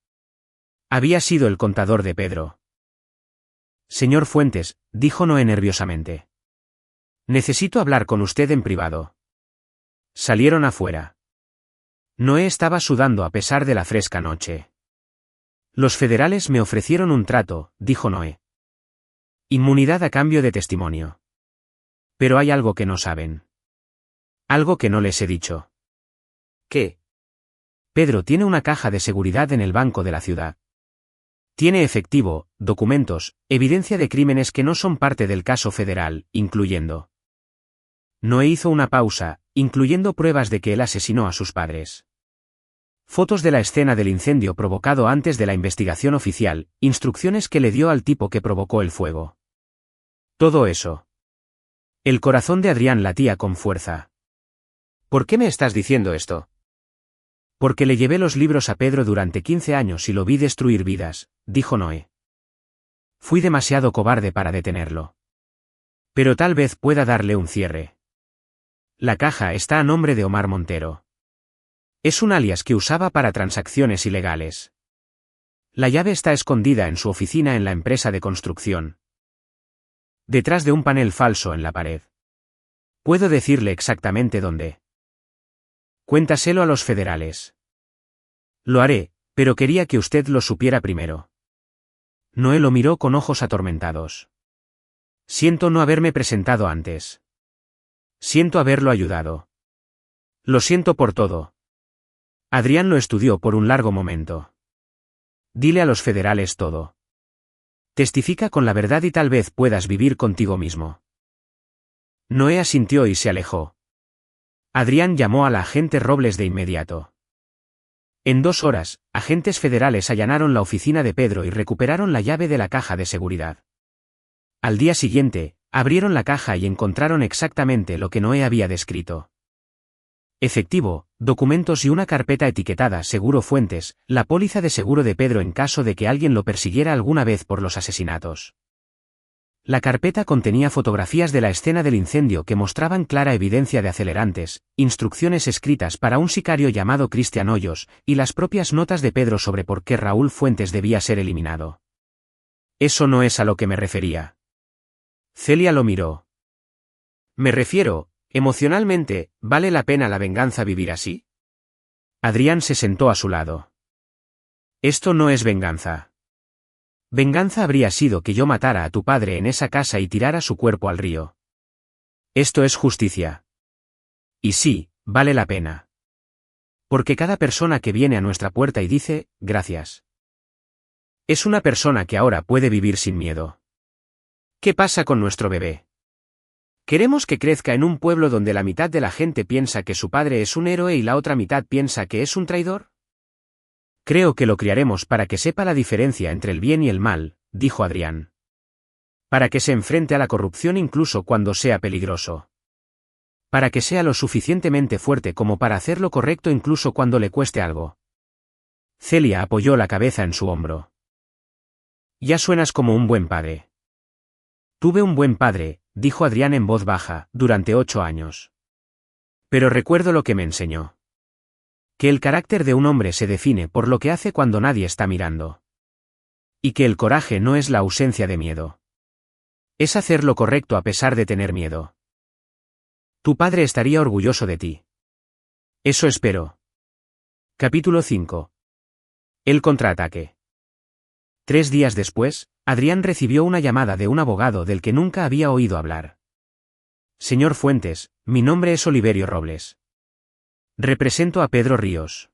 Había sido el contador de Pedro. Señor Fuentes, dijo Noé nerviosamente. Necesito hablar con usted en privado. Salieron afuera. Noé estaba sudando a pesar de la fresca noche. Los federales me ofrecieron un trato, dijo Noé. Inmunidad a cambio de testimonio. Pero hay algo que no saben. Algo que no les he dicho. ¿Qué? Pedro tiene una caja de seguridad en el banco de la ciudad. Tiene efectivo, documentos, evidencia de crímenes que no son parte del caso federal, incluyendo. Noé hizo una pausa, incluyendo pruebas de que él asesinó a sus padres. Fotos de la escena del incendio provocado antes de la investigación oficial, instrucciones que le dio al tipo que provocó el fuego. Todo eso. El corazón de Adrián latía con fuerza. ¿Por qué me estás diciendo esto? Porque le llevé los libros a Pedro durante 15 años y lo vi destruir vidas, dijo Noé. Fui demasiado cobarde para detenerlo. Pero tal vez pueda darle un cierre. La caja está a nombre de Omar Montero. Es un alias que usaba para transacciones ilegales. La llave está escondida en su oficina en la empresa de construcción. Detrás de un panel falso en la pared. Puedo decirle exactamente dónde. Cuéntaselo a los federales. Lo haré, pero quería que usted lo supiera primero. Noé lo miró con ojos atormentados. Siento no haberme presentado antes. Siento haberlo ayudado. Lo siento por todo. Adrián lo estudió por un largo momento. Dile a los federales todo. Testifica con la verdad y tal vez puedas vivir contigo mismo. Noé asintió y se alejó. Adrián llamó a la agente Robles de inmediato. En 2 horas, agentes federales allanaron la oficina de Pedro y recuperaron la llave de la caja de seguridad. Al día siguiente, abrieron la caja y encontraron exactamente lo que Noé había descrito. Efectivo, documentos y una carpeta etiquetada Seguro Fuentes, la póliza de seguro de Pedro en caso de que alguien lo persiguiera alguna vez por los asesinatos. La carpeta contenía fotografías de la escena del incendio que mostraban clara evidencia de acelerantes, instrucciones escritas para un sicario llamado Cristian Hoyos, y las propias notas de Pedro sobre por qué Raúl Fuentes debía ser eliminado. Eso no es a lo que me refería. Celia lo miró. Me refiero, emocionalmente, ¿vale la pena la venganza vivir así? Adrián se sentó a su lado. Esto no es venganza. Venganza habría sido que yo matara a tu padre en esa casa y tirara su cuerpo al río. Esto es justicia. Y sí, vale la pena. Porque cada persona que viene a nuestra puerta y dice, gracias. Es una persona que ahora puede vivir sin miedo. ¿Qué pasa con nuestro bebé? ¿Queremos que crezca en un pueblo donde la mitad de la gente piensa que su padre es un héroe y la otra mitad piensa que es un traidor? Creo que lo criaremos para que sepa la diferencia entre el bien y el mal, dijo Adrián. Para que se enfrente a la corrupción incluso cuando sea peligroso. Para que sea lo suficientemente fuerte como para hacer lo correcto incluso cuando le cueste algo. Celia apoyó la cabeza en su hombro. Ya suenas como un buen padre. Tuve un buen padre, dijo Adrián en voz baja, durante 8 años. Pero recuerdo lo que me enseñó. Que el carácter de un hombre se define por lo que hace cuando nadie está mirando. Y que el coraje no es la ausencia de miedo. Es hacer lo correcto a pesar de tener miedo. Tu padre estaría orgulloso de ti. Eso espero. Capítulo 5. El contraataque. 3 días después, Adrián recibió una llamada de un abogado del que nunca había oído hablar. Señor Fuentes, mi nombre es Oliverio Robles. Represento a Pedro Ríos.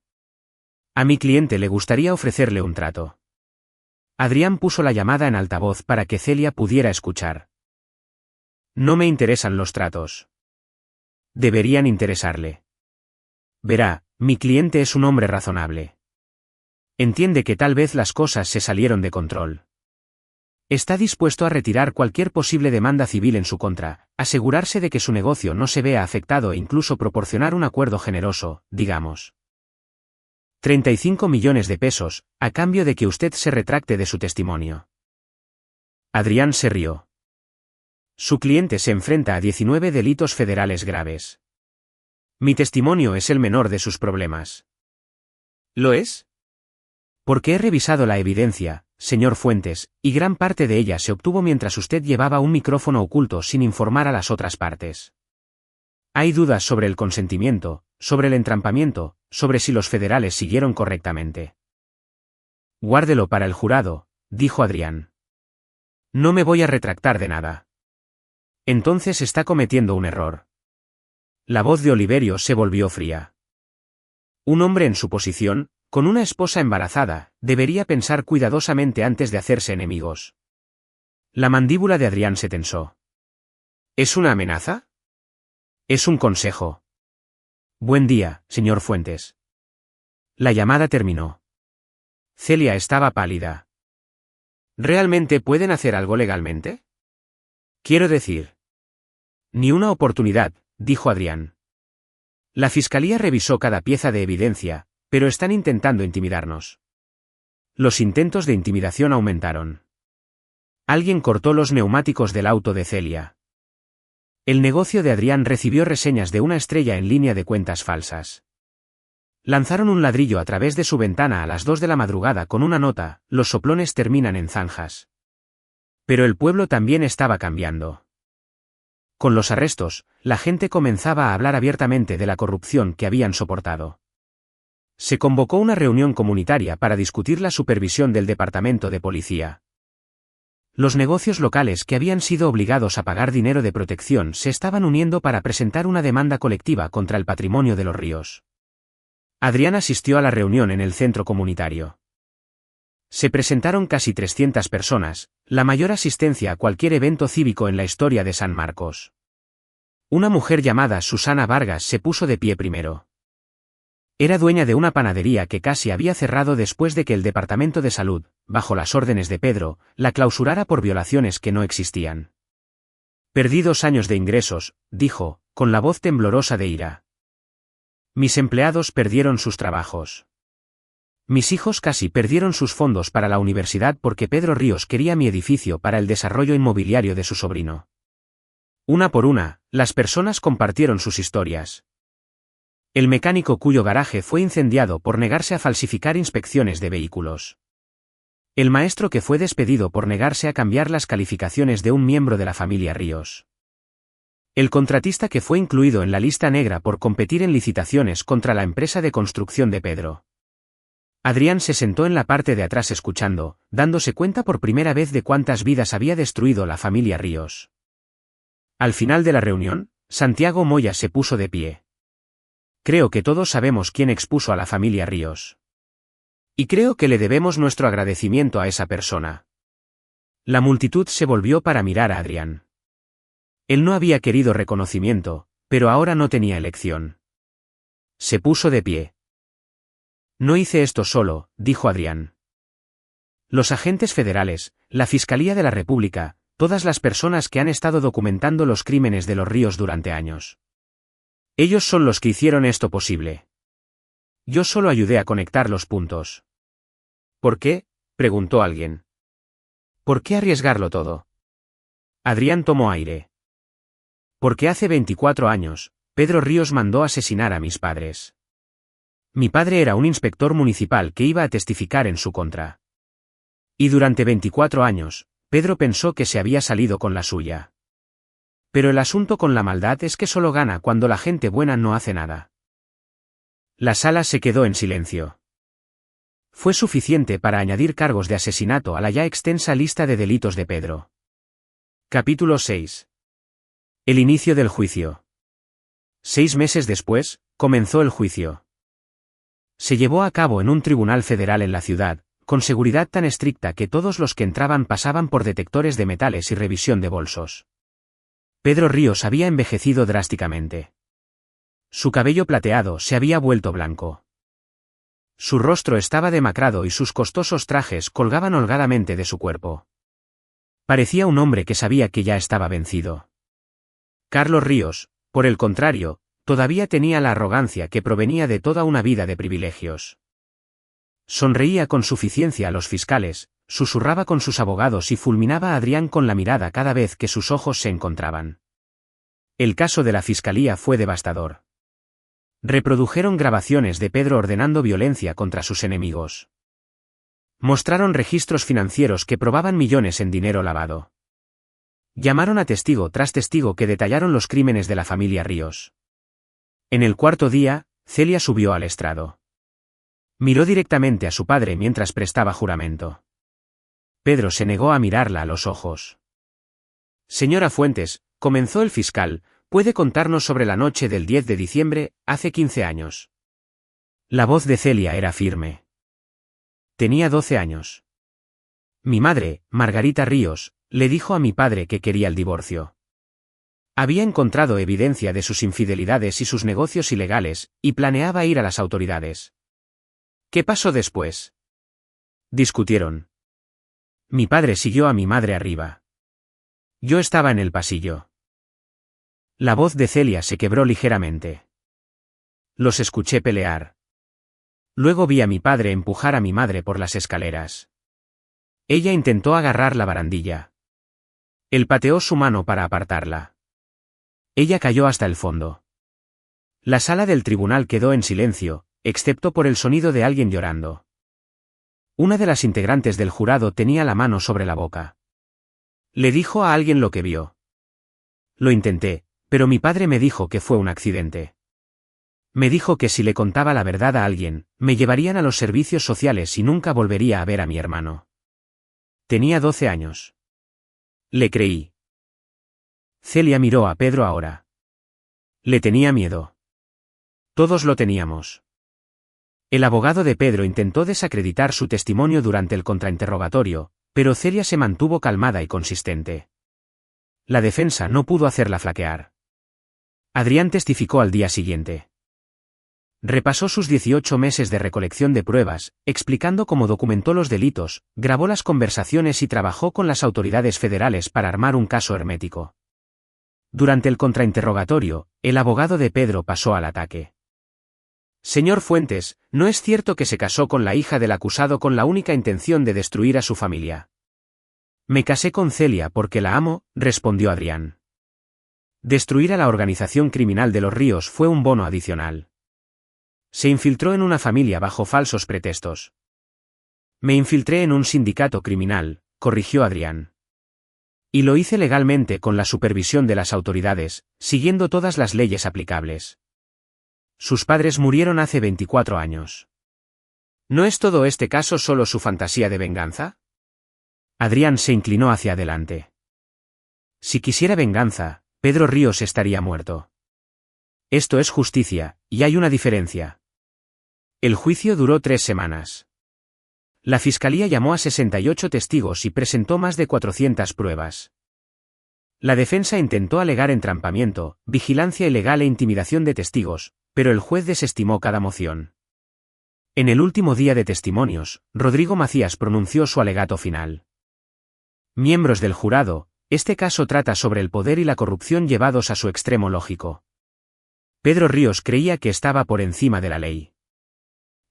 A mi cliente le gustaría ofrecerle un trato. Adrián puso la llamada en altavoz para que Celia pudiera escuchar. No me interesan los tratos. Deberían interesarle. Verá, mi cliente es un hombre razonable. Entiende que tal vez las cosas se salieron de control. Está dispuesto a retirar cualquier posible demanda civil en su contra, asegurarse de que su negocio no se vea afectado e incluso proporcionar un acuerdo generoso, digamos. 35 millones de pesos, a cambio de que usted se retracte de su testimonio. Adrián se rió. Su cliente se enfrenta a 19 delitos federales graves. Mi testimonio es el menor de sus problemas. ¿Lo es? Porque he revisado la evidencia, señor Fuentes, y gran parte de ella se obtuvo mientras usted llevaba un micrófono oculto sin informar a las otras partes. Hay dudas sobre el consentimiento, sobre el entrampamiento, sobre si los federales siguieron correctamente. Guárdelo para el jurado, dijo Adrián. No me voy a retractar de nada. Entonces está cometiendo un error. La voz de Oliverio se volvió fría. Un hombre en su posición, con una esposa embarazada, debería pensar cuidadosamente antes de hacerse enemigos. La mandíbula de Adrián se tensó. ¿Es una amenaza? Es un consejo. Buen día, señor Fuentes. La llamada terminó. Celia estaba pálida. ¿Realmente pueden hacer algo legalmente? Quiero decir. Ni una oportunidad, dijo Adrián. La fiscalía revisó cada pieza de evidencia, pero están intentando intimidarnos. Los intentos de intimidación aumentaron. Alguien cortó los neumáticos del auto de Celia. El negocio de Adrián recibió reseñas de una estrella en línea de cuentas falsas. Lanzaron un ladrillo a través de su ventana a las 2 de la madrugada con una nota: los soplones terminan en zanjas. Pero el pueblo también estaba cambiando. Con los arrestos, la gente comenzaba a hablar abiertamente de la corrupción que habían soportado. Se convocó una reunión comunitaria para discutir la supervisión del departamento de policía. Los negocios locales que habían sido obligados a pagar dinero de protección se estaban uniendo para presentar una demanda colectiva contra el patrimonio de los ríos. Adrián asistió a la reunión en el centro comunitario. Se presentaron casi 300 personas, la mayor asistencia a cualquier evento cívico en la historia de San Marcos. Una mujer llamada Susana Vargas se puso de pie primero. Era dueña de una panadería que casi había cerrado después de que el Departamento de Salud, bajo las órdenes de Pedro, la clausurara por violaciones que no existían. Perdí 2 años de ingresos, dijo, con la voz temblorosa de ira. Mis empleados perdieron sus trabajos. Mis hijos casi perdieron sus fondos para la universidad porque Pedro Ríos quería mi edificio para el desarrollo inmobiliario de su sobrino. Una por una, las personas compartieron sus historias. El mecánico cuyo garaje fue incendiado por negarse a falsificar inspecciones de vehículos. El maestro que fue despedido por negarse a cambiar las calificaciones de un miembro de la familia Ríos. El contratista que fue incluido en la lista negra por competir en licitaciones contra la empresa de construcción de Pedro. Adrián se sentó en la parte de atrás escuchando, dándose cuenta por primera vez de cuántas vidas había destruido la familia Ríos. Al final de la reunión, Santiago Moya se puso de pie. Creo que todos sabemos quién expuso a la familia Ríos. Y creo que le debemos nuestro agradecimiento a esa persona. La multitud se volvió para mirar a Adrián. Él no había querido reconocimiento, pero ahora no tenía elección. Se puso de pie. No hice esto solo, dijo Adrián. Los agentes federales, la Fiscalía de la República, todas las personas que han estado documentando los crímenes de los Ríos durante años. Ellos son los que hicieron esto posible. Yo solo ayudé a conectar los puntos. ¿Por qué?, preguntó alguien. ¿Por qué arriesgarlo todo? Adrián tomó aire. Porque hace 24 años, Pedro Ríos mandó asesinar a mis padres. Mi padre era un inspector municipal que iba a testificar en su contra. Y durante 24 años, Pedro pensó que se había salido con la suya. Pero el asunto con la maldad es que solo gana cuando la gente buena no hace nada. La sala se quedó en silencio. Fue suficiente para añadir cargos de asesinato a la ya extensa lista de delitos de Pedro. Capítulo 6. El inicio del juicio. 6 meses después, comenzó el juicio. Se llevó a cabo en un tribunal federal en la ciudad, con seguridad tan estricta que todos los que entraban pasaban por detectores de metales y revisión de bolsos. Pedro Ríos había envejecido drásticamente. Su cabello plateado se había vuelto blanco. Su rostro estaba demacrado y sus costosos trajes colgaban holgadamente de su cuerpo. Parecía un hombre que sabía que ya estaba vencido. Carlos Ríos, por el contrario, todavía tenía la arrogancia que provenía de toda una vida de privilegios. Sonreía con suficiencia a los fiscales, susurraba con sus abogados y fulminaba a Adrián con la mirada cada vez que sus ojos se encontraban. El caso de la fiscalía fue devastador. Reprodujeron grabaciones de Pedro ordenando violencia contra sus enemigos. Mostraron registros financieros que probaban millones en dinero lavado. Llamaron a testigo tras testigo que detallaron los crímenes de la familia Ríos. En el cuarto día, Celia subió al estrado. Miró directamente a su padre mientras prestaba juramento. Pedro se negó a mirarla a los ojos. Señora Fuentes, comenzó el fiscal, ¿puede contarnos sobre la noche del 10 de diciembre, hace 15 años? La voz de Celia era firme. Tenía 12 años. Mi madre, Margarita Ríos, le dijo a mi padre que quería el divorcio. Había encontrado evidencia de sus infidelidades y sus negocios ilegales, y planeaba ir a las autoridades. ¿Qué pasó después? Discutieron. Mi padre siguió a mi madre arriba. Yo estaba en el pasillo. La voz de Celia se quebró ligeramente. Los escuché pelear. Luego vi a mi padre empujar a mi madre por las escaleras. Ella intentó agarrar la barandilla. Él pateó su mano para apartarla. Ella cayó hasta el fondo. La sala del tribunal quedó en silencio, excepto por el sonido de alguien llorando. Una de las integrantes del jurado tenía la mano sobre la boca. Le dijo a alguien lo que vio. Lo intenté, pero mi padre me dijo que fue un accidente. Me dijo que si le contaba la verdad a alguien, me llevarían a los servicios sociales y nunca volvería a ver a mi hermano. Tenía 12 años. Le creí. Celia miró a Pedro ahora. Le tenía miedo. Todos lo teníamos. El abogado de Pedro intentó desacreditar su testimonio durante el contrainterrogatorio, pero Celia se mantuvo calmada y consistente. La defensa no pudo hacerla flaquear. Adrián testificó al día siguiente. Repasó sus 18 meses de recolección de pruebas, explicando cómo documentó los delitos, grabó las conversaciones y trabajó con las autoridades federales para armar un caso hermético. Durante el contrainterrogatorio, el abogado de Pedro pasó al ataque. Señor Fuentes, ¿no es cierto que se casó con la hija del acusado con la única intención de destruir a su familia? Me casé con Celia porque la amo, respondió Adrián. Destruir a la organización criminal de los Ríos fue un bono adicional. Se infiltró en una familia bajo falsos pretextos. Me infiltré en un sindicato criminal, corrigió Adrián. Y lo hice legalmente con la supervisión de las autoridades, siguiendo todas las leyes aplicables. Sus padres murieron hace 24 años. ¿No es todo este caso solo su fantasía de venganza? Adrián se inclinó hacia adelante. Si quisiera venganza, Pedro Ríos estaría muerto. Esto es justicia, y hay una diferencia. El juicio duró 3 semanas. La fiscalía llamó a 68 testigos y presentó más de 400 pruebas. La defensa intentó alegar entrampamiento, vigilancia ilegal e intimidación de testigos, pero el juez desestimó cada moción. En el último día de testimonios, Rodrigo Macías pronunció su alegato final. Miembros del jurado, este caso trata sobre el poder y la corrupción llevados a su extremo lógico. Pedro Ríos creía que estaba por encima de la ley.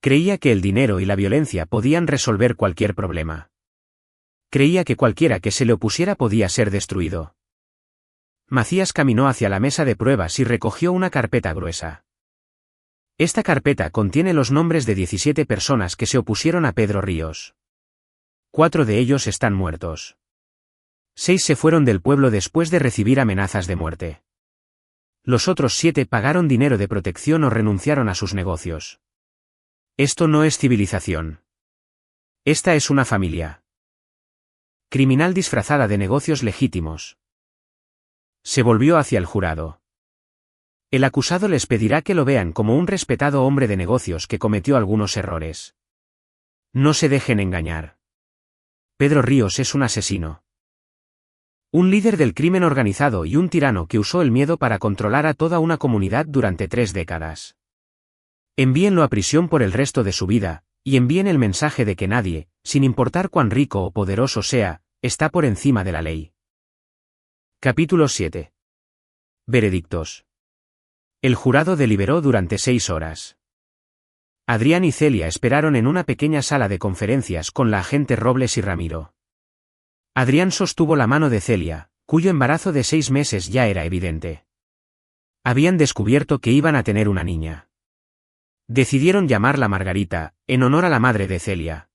Creía que el dinero y la violencia podían resolver cualquier problema. Creía que cualquiera que se le opusiera podía ser destruido. Macías caminó hacia la mesa de pruebas y recogió una carpeta gruesa. Esta carpeta contiene los nombres de 17 personas que se opusieron a Pedro Ríos. 4 de ellos están muertos. 6 se fueron del pueblo después de recibir amenazas de muerte. Los otros 7 pagaron dinero de protección o renunciaron a sus negocios. Esto no es civilización. Esta es una familia criminal disfrazada de negocios legítimos. Se volvió hacia el jurado. El acusado les pedirá que lo vean como un respetado hombre de negocios que cometió algunos errores. No se dejen engañar. Pedro Ríos es un asesino. Un líder del crimen organizado y un tirano que usó el miedo para controlar a toda una comunidad durante 3 décadas. Envíenlo a prisión por el resto de su vida, y envíen el mensaje de que nadie, sin importar cuán rico o poderoso sea, está por encima de la ley. Capítulo 7. Veredictos. El jurado deliberó durante 6 horas. Adrián y Celia esperaron en una pequeña sala de conferencias con la agente Robles y Ramiro. Adrián sostuvo la mano de Celia, cuyo embarazo de 6 meses ya era evidente. Habían descubierto que iban a tener una niña. Decidieron llamarla Margarita, en honor a la madre de Celia.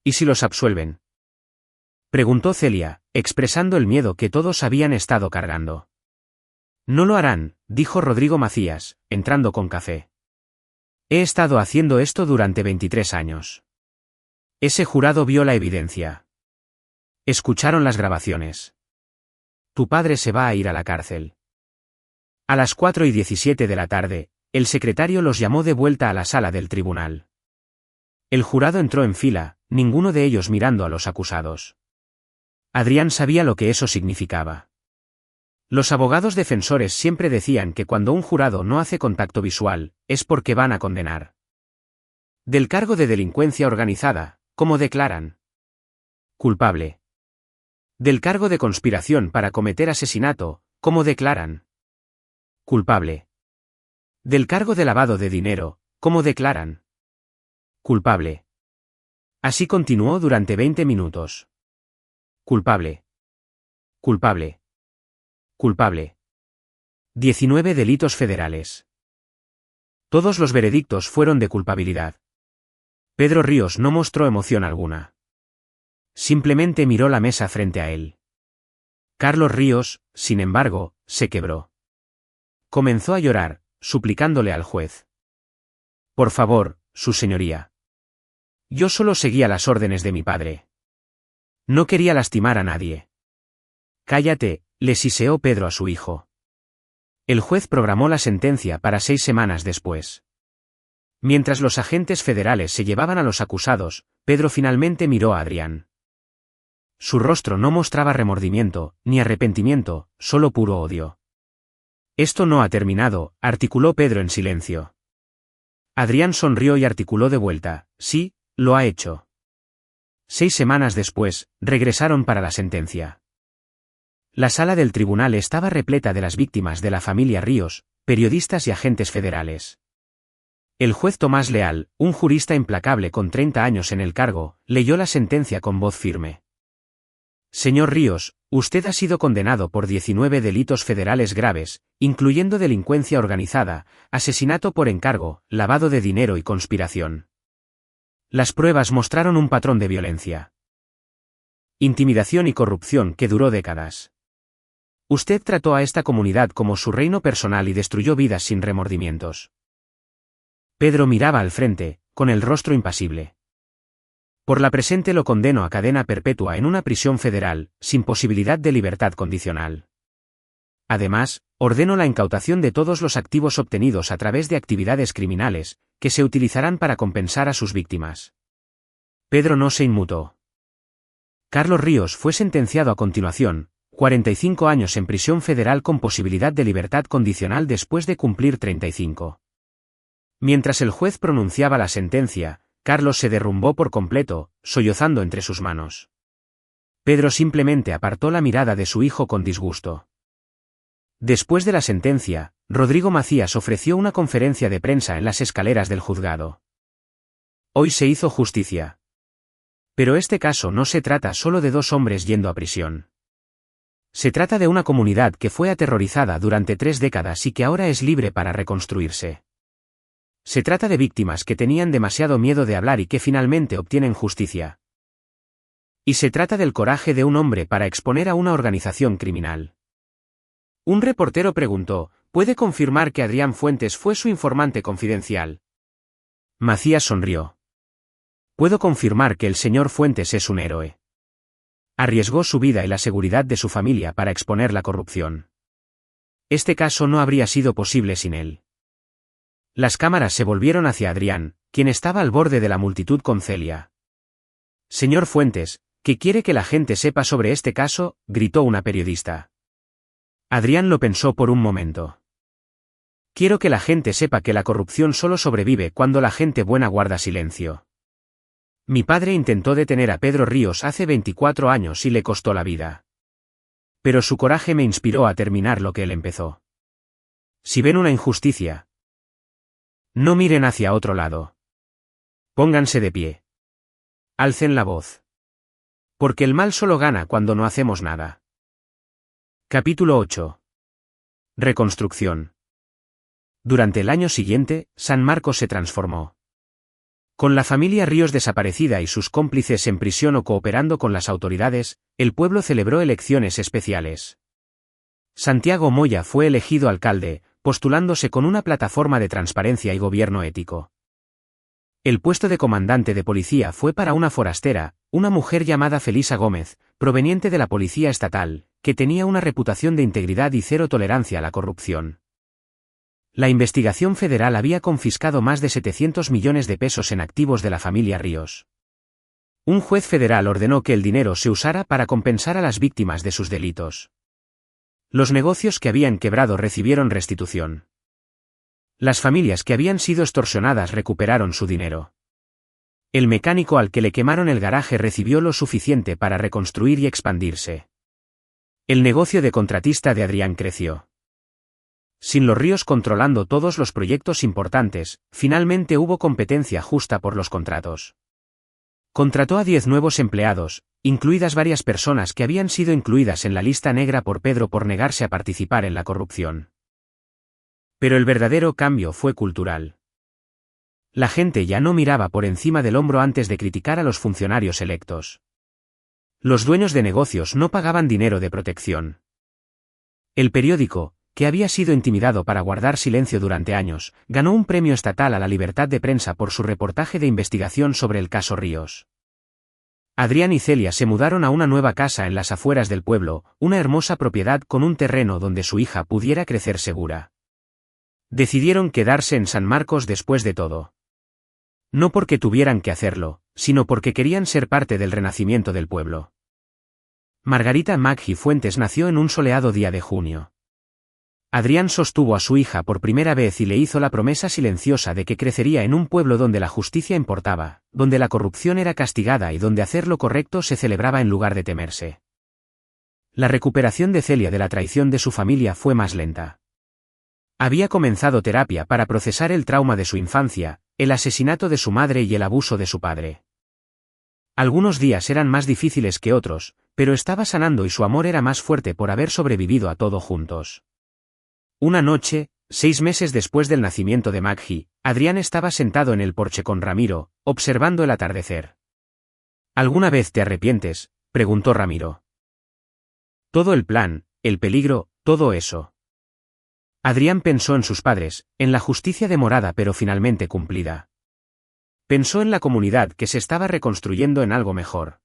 ¿Y si los absuelven?, preguntó Celia, expresando el miedo que todos habían estado cargando. No lo harán, dijo Rodrigo Macías, entrando con café. He estado haciendo esto durante 23 años. Ese jurado vio la evidencia. Escucharon las grabaciones. Tu padre se va a ir a la cárcel. A las 4:17 de la tarde, el secretario los llamó de vuelta a la sala del tribunal. El jurado entró en fila, ninguno de ellos mirando a los acusados. Adrián sabía lo que eso significaba. Los abogados defensores siempre decían que cuando un jurado no hace contacto visual, es porque van a condenar. Del cargo de delincuencia organizada, ¿cómo declaran? Culpable. Del cargo de conspiración para cometer asesinato, ¿cómo declaran? Culpable. Del cargo de lavado de dinero, ¿cómo declaran? Culpable. Así continuó durante 20 minutos. Culpable. Culpable. Culpable. 19 delitos federales. Todos los veredictos fueron de culpabilidad. Pedro Ríos no mostró emoción alguna. Simplemente miró la mesa frente a él. Carlos Ríos, sin embargo, se quebró. Comenzó a llorar, suplicándole al juez. Por favor, su señoría. Yo solo seguía las órdenes de mi padre. No quería lastimar a nadie. Cállate, le siseó Pedro a su hijo. El juez programó la sentencia para 6 semanas después. Mientras los agentes federales se llevaban a los acusados, Pedro finalmente miró a Adrián. Su rostro no mostraba remordimiento, ni arrepentimiento, solo puro odio. Esto no ha terminado, articuló Pedro en silencio. Adrián sonrió y articuló de vuelta, sí, lo ha hecho. 6 semanas después, regresaron para la sentencia. La sala del tribunal estaba repleta de las víctimas de la familia Ríos, periodistas y agentes federales. El juez Tomás Leal, un jurista implacable con 30 años en el cargo, leyó la sentencia con voz firme. Señor Ríos, usted ha sido condenado por 19 delitos federales graves, incluyendo delincuencia organizada, asesinato por encargo, lavado de dinero y conspiración. Las pruebas mostraron un patrón de violencia, intimidación y corrupción que duró décadas. Usted trató a esta comunidad como su reino personal y destruyó vidas sin remordimientos. Pedro miraba al frente, con el rostro impasible. Por la presente lo condeno a cadena perpetua en una prisión federal, sin posibilidad de libertad condicional. Además, ordeno la incautación de todos los activos obtenidos a través de actividades criminales, que se utilizarán para compensar a sus víctimas. Pedro no se inmutó. Carlos Ríos fue sentenciado a continuación, 45 años en prisión federal con posibilidad de libertad condicional después de cumplir 35. Mientras el juez pronunciaba la sentencia, Carlos se derrumbó por completo, sollozando entre sus manos. Pedro simplemente apartó la mirada de su hijo con disgusto. Después de la sentencia, Rodrigo Macías ofreció una conferencia de prensa en las escaleras del juzgado. Hoy se hizo justicia. Pero este caso no se trata solo de 2 hombres yendo a prisión. Se trata de una comunidad que fue aterrorizada durante 3 décadas y que ahora es libre para reconstruirse. Se trata de víctimas que tenían demasiado miedo de hablar y que finalmente obtienen justicia. Y se trata del coraje de un hombre para exponer a una organización criminal. Un reportero preguntó, ¿puede confirmar que Adrián Fuentes fue su informante confidencial? Macías sonrió. Puedo confirmar que el señor Fuentes es un héroe. Arriesgó su vida y la seguridad de su familia para exponer la corrupción. Este caso no habría sido posible sin él. Las cámaras se volvieron hacia Adrián, quien estaba al borde de la multitud con Celia. Señor Fuentes, ¿Qué quiere que la gente sepa sobre este caso?, gritó una periodista. Adrián lo pensó por un momento. Quiero que la gente sepa que la corrupción solo sobrevive cuando la gente buena guarda silencio. Mi padre intentó detener a Pedro Ríos hace 24 años y le costó la vida. Pero su coraje me inspiró a terminar lo que él empezó. Si ven una injusticia, no miren hacia otro lado. Pónganse de pie. Alcen la voz. Porque el mal solo gana cuando no hacemos nada. Capítulo 8. Reconstrucción. Durante el año siguiente, San Marcos se transformó. Con la familia Ríos desaparecida y sus cómplices en prisión o cooperando con las autoridades, el pueblo celebró elecciones especiales. Santiago Moya fue elegido alcalde, postulándose con una plataforma de transparencia y gobierno ético. El puesto de comandante de policía fue para una forastera, una mujer llamada Felisa Gómez, proveniente de la policía estatal, que tenía una reputación de integridad y cero tolerancia a la corrupción. La investigación federal había confiscado más de 700 millones de pesos en activos de la familia Ríos. Un juez federal ordenó que el dinero se usara para compensar a las víctimas de sus delitos. Los negocios que habían quebrado recibieron restitución. Las familias que habían sido extorsionadas recuperaron su dinero. El mecánico al que le quemaron el garaje recibió lo suficiente para reconstruir y expandirse. El negocio de contratista de Adrián creció. Sin los Ríos controlando todos los proyectos importantes, finalmente hubo competencia justa por los contratos. Contrató a 10 nuevos empleados, incluidas varias personas que habían sido incluidas en la lista negra por Pedro por negarse a participar en la corrupción. Pero el verdadero cambio fue cultural. La gente ya no miraba por encima del hombro antes de criticar a los funcionarios electos. Los dueños de negocios no pagaban dinero de protección. El periódico, que había sido intimidado para guardar silencio durante años, ganó un premio estatal a la libertad de prensa por su reportaje de investigación sobre el caso Ríos. Adrián y Celia se mudaron a una nueva casa en las afueras del pueblo, una hermosa propiedad con un terreno donde su hija pudiera crecer segura. Decidieron quedarse en San Marcos después de todo. No porque tuvieran que hacerlo, sino porque querían ser parte del renacimiento del pueblo. Margarita Maggi Fuentes nació en un soleado día de junio. Adrián sostuvo a su hija por primera vez y le hizo la promesa silenciosa de que crecería en un pueblo donde la justicia importaba, donde la corrupción era castigada y donde hacer lo correcto se celebraba en lugar de temerse. La recuperación de Celia de la traición de su familia fue más lenta. Había comenzado terapia para procesar el trauma de su infancia, el asesinato de su madre y el abuso de su padre. Algunos días eran más difíciles que otros, pero estaba sanando y su amor era más fuerte por haber sobrevivido a todo juntos. Una noche, 6 meses después del nacimiento de Maggi, Adrián estaba sentado en el porche con Ramiro, observando el atardecer. ¿Alguna vez te arrepientes?, preguntó Ramiro. Todo el plan, el peligro, todo eso. Adrián pensó en sus padres, en la justicia demorada pero finalmente cumplida. Pensó en la comunidad que se estaba reconstruyendo en algo mejor.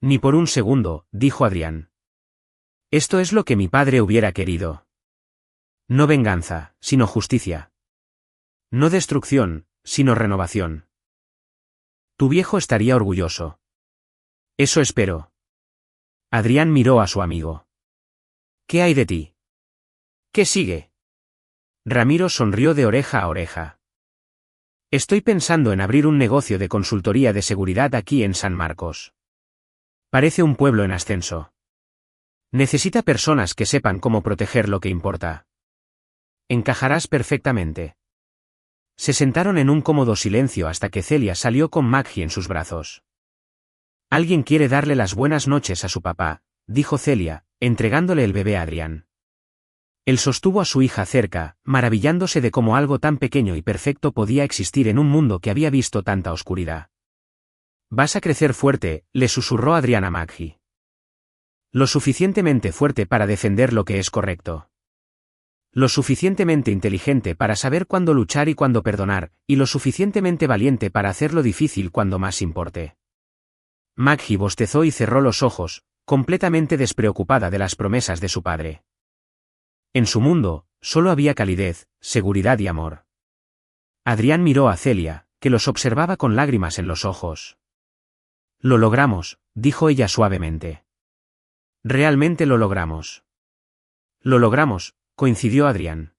Ni por un segundo, dijo Adrián. Esto es lo que mi padre hubiera querido. No venganza, sino justicia. No destrucción, sino renovación. Tu viejo estaría orgulloso. Eso espero. Adrián miró a su amigo. ¿Qué hay de ti? ¿Qué sigue? Ramiro sonrió de oreja a oreja. Estoy pensando en abrir un negocio de consultoría de seguridad aquí en San Marcos. Parece un pueblo en ascenso. Necesita personas que sepan cómo proteger lo que importa. Encajarás perfectamente. Se sentaron en un cómodo silencio hasta que Celia salió con Maggi en sus brazos. Alguien quiere darle las buenas noches a su papá, dijo Celia, entregándole el bebé a Adrián. Él sostuvo a su hija cerca, maravillándose de cómo algo tan pequeño y perfecto podía existir en un mundo que había visto tanta oscuridad. Vas a crecer fuerte, le susurró Adrián a Maggi. Lo suficientemente fuerte para defender lo que es correcto. Lo suficientemente inteligente para saber cuándo luchar y cuándo perdonar, y lo suficientemente valiente para hacer lo difícil cuando más importe. Maggi bostezó y cerró los ojos, completamente despreocupada de las promesas de su padre. En su mundo, solo había calidez, seguridad y amor. Adrián miró a Celia, que los observaba con lágrimas en los ojos. Lo logramos, dijo ella suavemente. Realmente lo logramos. Lo logramos, coincidió Adrián.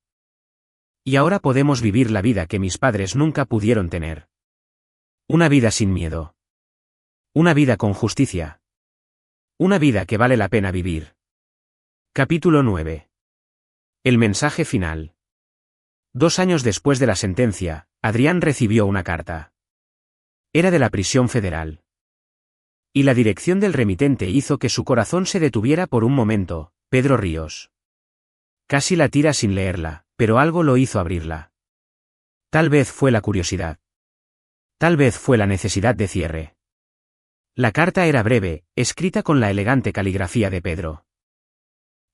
Y ahora podemos vivir la vida que mis padres nunca pudieron tener. Una vida sin miedo. Una vida con justicia. Una vida que vale la pena vivir. Capítulo 9. El mensaje final. 2 años después de la sentencia, Adrián recibió una carta. Era de la prisión federal. Y la dirección del remitente hizo que su corazón se detuviera por un momento. Pedro Ríos. Casi la tira sin leerla, pero algo lo hizo abrirla. Tal vez fue la curiosidad. Tal vez fue la necesidad de cierre. La carta era breve, escrita con la elegante caligrafía de Pedro.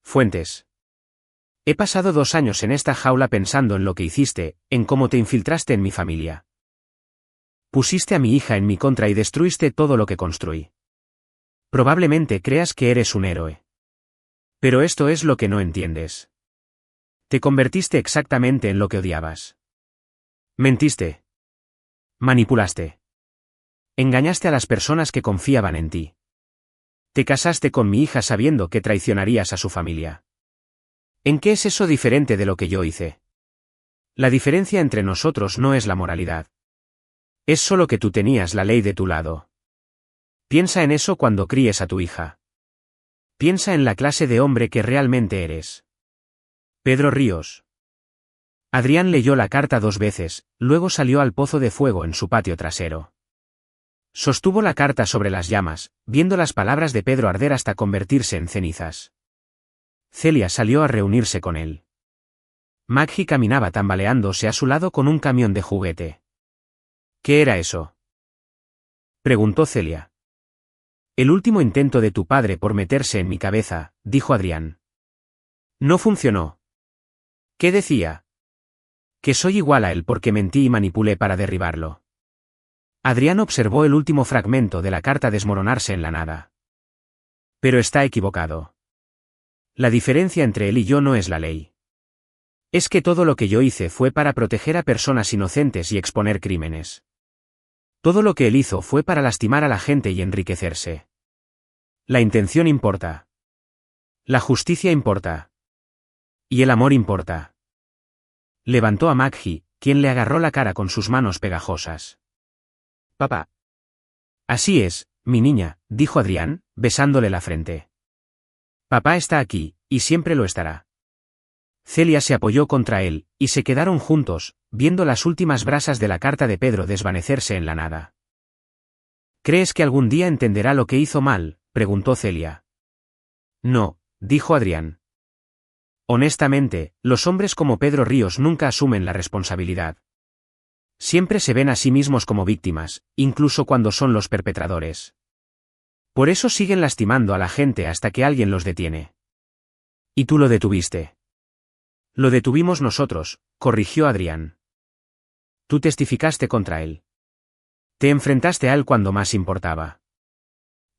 Fuentes. He pasado 2 años en esta jaula pensando en lo que hiciste, en cómo te infiltraste en mi familia. Pusiste a mi hija en mi contra y destruiste todo lo que construí. Probablemente creas que eres un héroe. Pero esto es lo que no entiendes. Te convertiste exactamente en lo que odiabas. Mentiste. Manipulaste. Engañaste a las personas que confiaban en ti. Te casaste con mi hija sabiendo que traicionarías a su familia. ¿En qué es eso diferente de lo que yo hice? La diferencia entre nosotros no es la moralidad. Es solo que tú tenías la ley de tu lado. Piensa en eso cuando críes a tu hija. Piensa en la clase de hombre que realmente eres. Pedro Ríos. Adrián leyó la carta 2 veces, luego salió al pozo de fuego en su patio trasero. Sostuvo la carta sobre las llamas, viendo las palabras de Pedro arder hasta convertirse en cenizas. Celia salió a reunirse con él. Maggie caminaba tambaleándose a su lado con un camión de juguete. ¿Qué era eso?, preguntó Celia. El último intento de tu padre por meterse en mi cabeza, dijo Adrián. No funcionó. ¿Qué decía? Que soy igual a él porque mentí y manipulé para derribarlo. Adrián observó el último fragmento de la carta desmoronarse en la nada. Pero está equivocado. La diferencia entre él y yo no es la ley. Es que todo lo que yo hice fue para proteger a personas inocentes y exponer crímenes. Todo lo que él hizo fue para lastimar a la gente y enriquecerse. La intención importa. La justicia importa. Y el amor importa. Levantó a Maggie, quien le agarró la cara con sus manos pegajosas. Papá. Así es, mi niña, dijo Adrián, besándole la frente. Papá está aquí, y siempre lo estará. Celia se apoyó contra él, y se quedaron juntos, viendo las últimas brasas de la carta de Pedro desvanecerse en la nada. ¿Crees que algún día entenderá lo que hizo mal?, preguntó Celia. No, dijo Adrián. Honestamente, los hombres como Pedro Ríos nunca asumen la responsabilidad. Siempre se ven a sí mismos como víctimas, incluso cuando son los perpetradores. Por eso siguen lastimando a la gente hasta que alguien los detiene. Y tú lo detuviste. Lo detuvimos nosotros, corrigió Adrián. Tú testificaste contra él. Te enfrentaste a él cuando más importaba.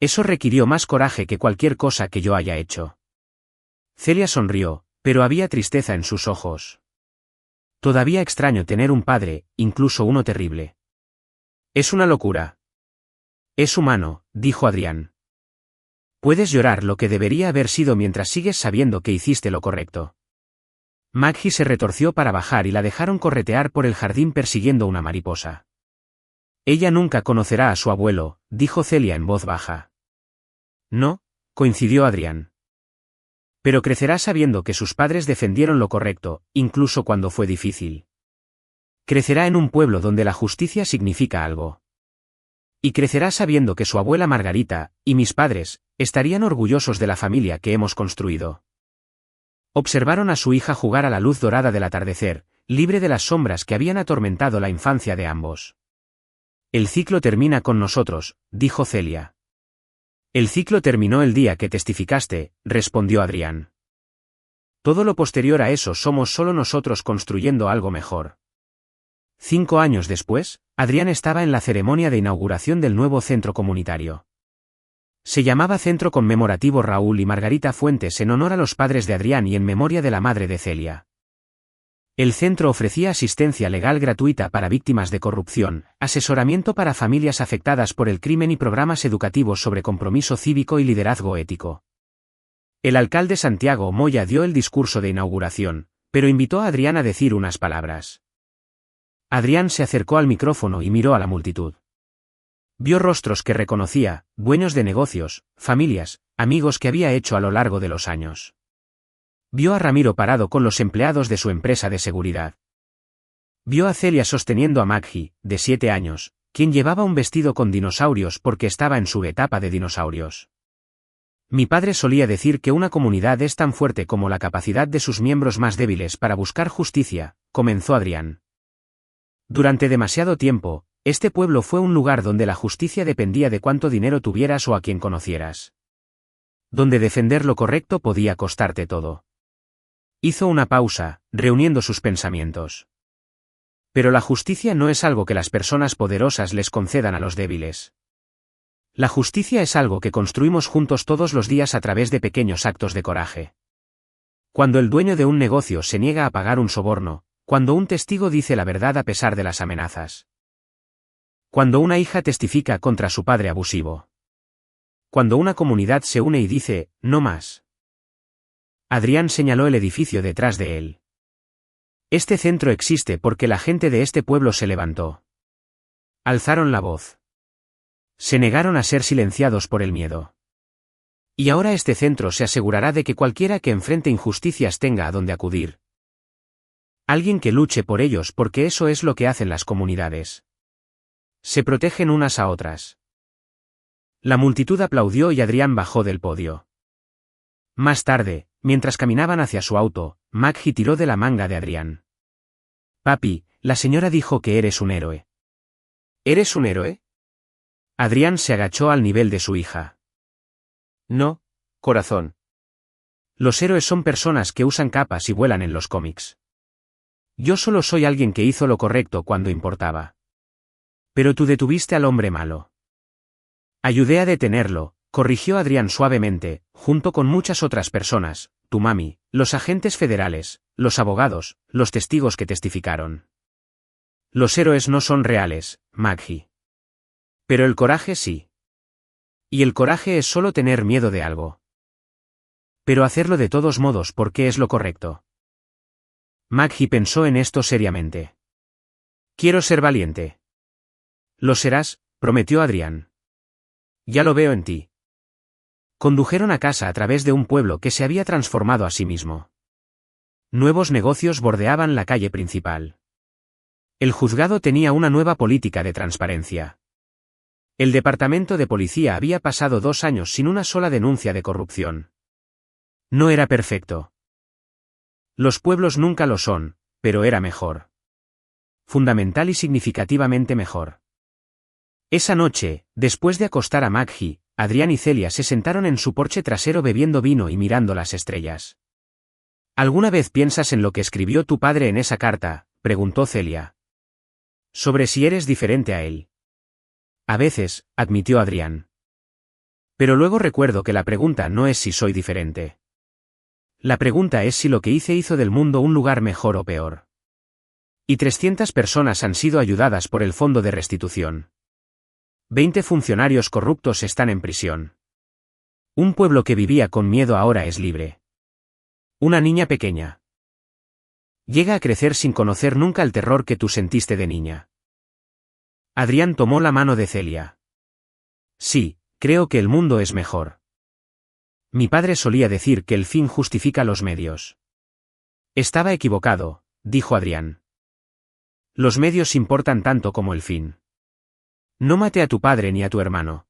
Eso requirió más coraje que cualquier cosa que yo haya hecho. Celia sonrió, pero había tristeza en sus ojos. Todavía extraño tener un padre, incluso uno terrible. Es una locura. Es humano, dijo Adrián. Puedes llorar lo que debería haber sido mientras sigues sabiendo que hiciste lo correcto. Maggie se retorció para bajar y la dejaron corretear por el jardín persiguiendo una mariposa. Ella nunca conocerá a su abuelo, dijo Celia en voz baja. No, coincidió Adrián. Pero crecerá sabiendo que sus padres defendieron lo correcto, incluso cuando fue difícil. Crecerá en un pueblo donde la justicia significa algo. Y crecerá sabiendo que su abuela Margarita, y mis padres, estarían orgullosos de la familia que hemos construido. Observaron a su hija jugar a la luz dorada del atardecer, libre de las sombras que habían atormentado la infancia de ambos. El ciclo termina con nosotros, dijo Celia. El ciclo terminó el día que testificaste, respondió Adrián. Todo lo posterior a eso somos solo nosotros construyendo algo mejor. 5 años después, Adrián estaba en la ceremonia de inauguración del nuevo centro comunitario. Se llamaba Centro Conmemorativo Raúl y Margarita Fuentes en honor a los padres de Adrián y en memoria de la madre de Celia. El centro ofrecía asistencia legal gratuita para víctimas de corrupción, asesoramiento para familias afectadas por el crimen y programas educativos sobre compromiso cívico y liderazgo ético. El alcalde Santiago Moya dio el discurso de inauguración, pero invitó a Adrián a decir unas palabras. Adrián se acercó al micrófono y miró a la multitud. Vio rostros que reconocía, dueños de negocios, familias, amigos que había hecho a lo largo de los años. Vio a Ramiro parado con los empleados de su empresa de seguridad. Vio a Celia sosteniendo a Maggie, de 7 años, quien llevaba un vestido con dinosaurios porque estaba en su etapa de dinosaurios. Mi padre solía decir que una comunidad es tan fuerte como la capacidad de sus miembros más débiles para buscar justicia, comenzó Adrián. Durante demasiado tiempo, este pueblo fue un lugar donde la justicia dependía de cuánto dinero tuvieras o a quien conocieras. Donde defender lo correcto podía costarte todo. Hizo una pausa, reuniendo sus pensamientos. Pero la justicia no es algo que las personas poderosas les concedan a los débiles. La justicia es algo que construimos juntos todos los días a través de pequeños actos de coraje. Cuando el dueño de un negocio se niega a pagar un soborno, cuando un testigo dice la verdad a pesar de las amenazas. Cuando una hija testifica contra su padre abusivo. Cuando una comunidad se une y dice, no más. Adrián señaló el edificio detrás de él. Este centro existe porque la gente de este pueblo se levantó. Alzaron la voz. Se negaron a ser silenciados por el miedo. Y ahora este centro se asegurará de que cualquiera que enfrente injusticias tenga a dónde acudir. Alguien que luche por ellos porque eso es lo que hacen las comunidades. Se protegen unas a otras. La multitud aplaudió y Adrián bajó del podio. Más tarde, mientras caminaban hacia su auto, Maggie tiró de la manga de Adrián. Papi, la señora dijo que eres un héroe. ¿Eres un héroe? Adrián se agachó al nivel de su hija. No, corazón. Los héroes son personas que usan capas y vuelan en los cómics. Yo solo soy alguien que hizo lo correcto cuando importaba. Pero tú detuviste al hombre malo. Ayudé a detenerlo, corrigió Adrián suavemente, junto con muchas otras personas, tu mami, los agentes federales, los abogados, los testigos que testificaron. Los héroes no son reales, Maggie. Pero el coraje sí. Y el coraje es solo tener miedo de algo. Pero hacerlo de todos modos porque es lo correcto. Maggie pensó en esto seriamente. Quiero ser valiente. Lo serás, prometió Adrián. Ya lo veo en ti. Condujeron a casa a través de un pueblo que se había transformado a sí mismo. Nuevos negocios bordeaban la calle principal. El juzgado tenía una nueva política de transparencia. El departamento de policía había pasado 2 años sin una sola denuncia de corrupción. No era perfecto. Los pueblos nunca lo son, pero era mejor. Fundamental y significativamente mejor. Esa noche, después de acostar a Maggie, Adrián y Celia se sentaron en su porche trasero bebiendo vino y mirando las estrellas. ¿Alguna vez piensas en lo que escribió tu padre en esa carta?, preguntó Celia. Sobre si eres diferente a él. A veces, admitió Adrián. Pero luego recuerdo que la pregunta no es si soy diferente. La pregunta es si lo que hizo del mundo un lugar mejor o peor. Y 300 personas han sido ayudadas por el Fondo de Restitución. 20 funcionarios corruptos están en prisión. Un pueblo que vivía con miedo ahora es libre. Una niña pequeña llega a crecer sin conocer nunca el terror que tú sentiste de niña. Adrián tomó la mano de Celia. Sí, creo que el mundo es mejor. Mi padre solía decir que el fin justifica los medios. Estaba equivocado, dijo Adrián. Los medios importan tanto como el fin. No maté a tu padre ni a tu hermano.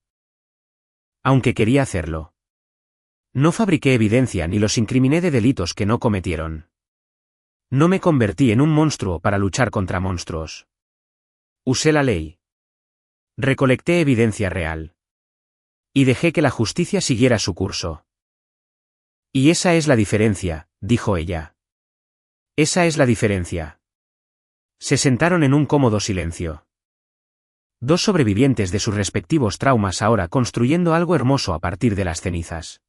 Aunque quería hacerlo. No fabriqué evidencia ni los incriminé de delitos que no cometieron. No me convertí en un monstruo para luchar contra monstruos. Usé la ley. Recolecté evidencia real. Y dejé que la justicia siguiera su curso. Y esa es la diferencia, dijo ella. Esa es la diferencia. Se sentaron en un cómodo silencio. 2 sobrevivientes de sus respectivos traumas ahora construyendo algo hermoso a partir de las cenizas.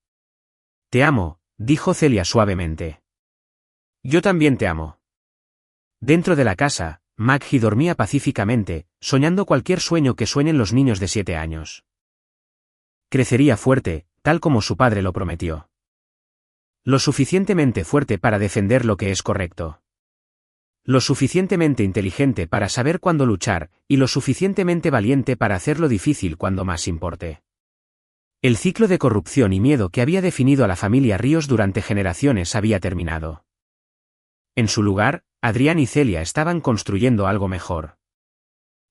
Te amo, dijo Celia suavemente. Yo también te amo. Dentro de la casa, Maggie dormía pacíficamente, soñando cualquier sueño que sueñen los niños de 7 años. Crecería fuerte, tal como su padre lo prometió. Lo suficientemente fuerte para defender lo que es correcto. Lo suficientemente inteligente para saber cuándo luchar, y lo suficientemente valiente para hacer lo difícil cuando más importe. El ciclo de corrupción y miedo que había definido a la familia Ríos durante generaciones había terminado. En su lugar, Adrián y Celia estaban construyendo algo mejor.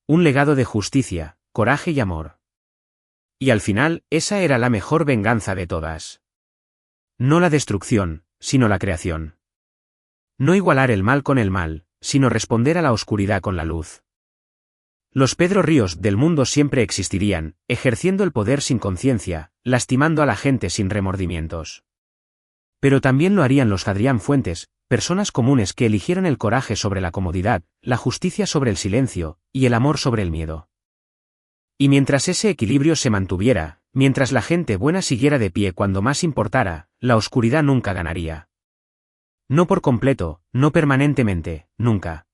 Un legado de justicia, coraje y amor. Y al final, esa era la mejor venganza de todas. No la destrucción, sino la creación. No igualar el mal con el mal, sino responder a la oscuridad con la luz. Los Pedro Ríos del mundo siempre existirían, ejerciendo el poder sin conciencia, lastimando a la gente sin remordimientos. Pero también lo harían los Adrián Fuentes, personas comunes que eligieron el coraje sobre la comodidad, la justicia sobre el silencio, y el amor sobre el miedo. Y mientras ese equilibrio se mantuviera, mientras la gente buena siguiera de pie cuando más importara, la oscuridad nunca ganaría. No por completo, no permanentemente, nunca.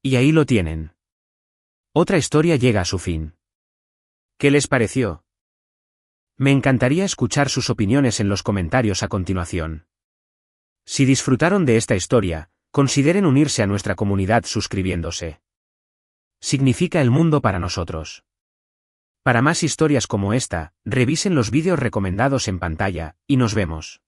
Y ahí lo tienen. Otra historia llega a su fin. ¿Qué les pareció? Me encantaría escuchar sus opiniones en los comentarios a continuación. Si disfrutaron de esta historia, consideren unirse a nuestra comunidad suscribiéndose. Significa el mundo para nosotros. Para más historias como esta, revisen los vídeos recomendados en pantalla, y nos vemos.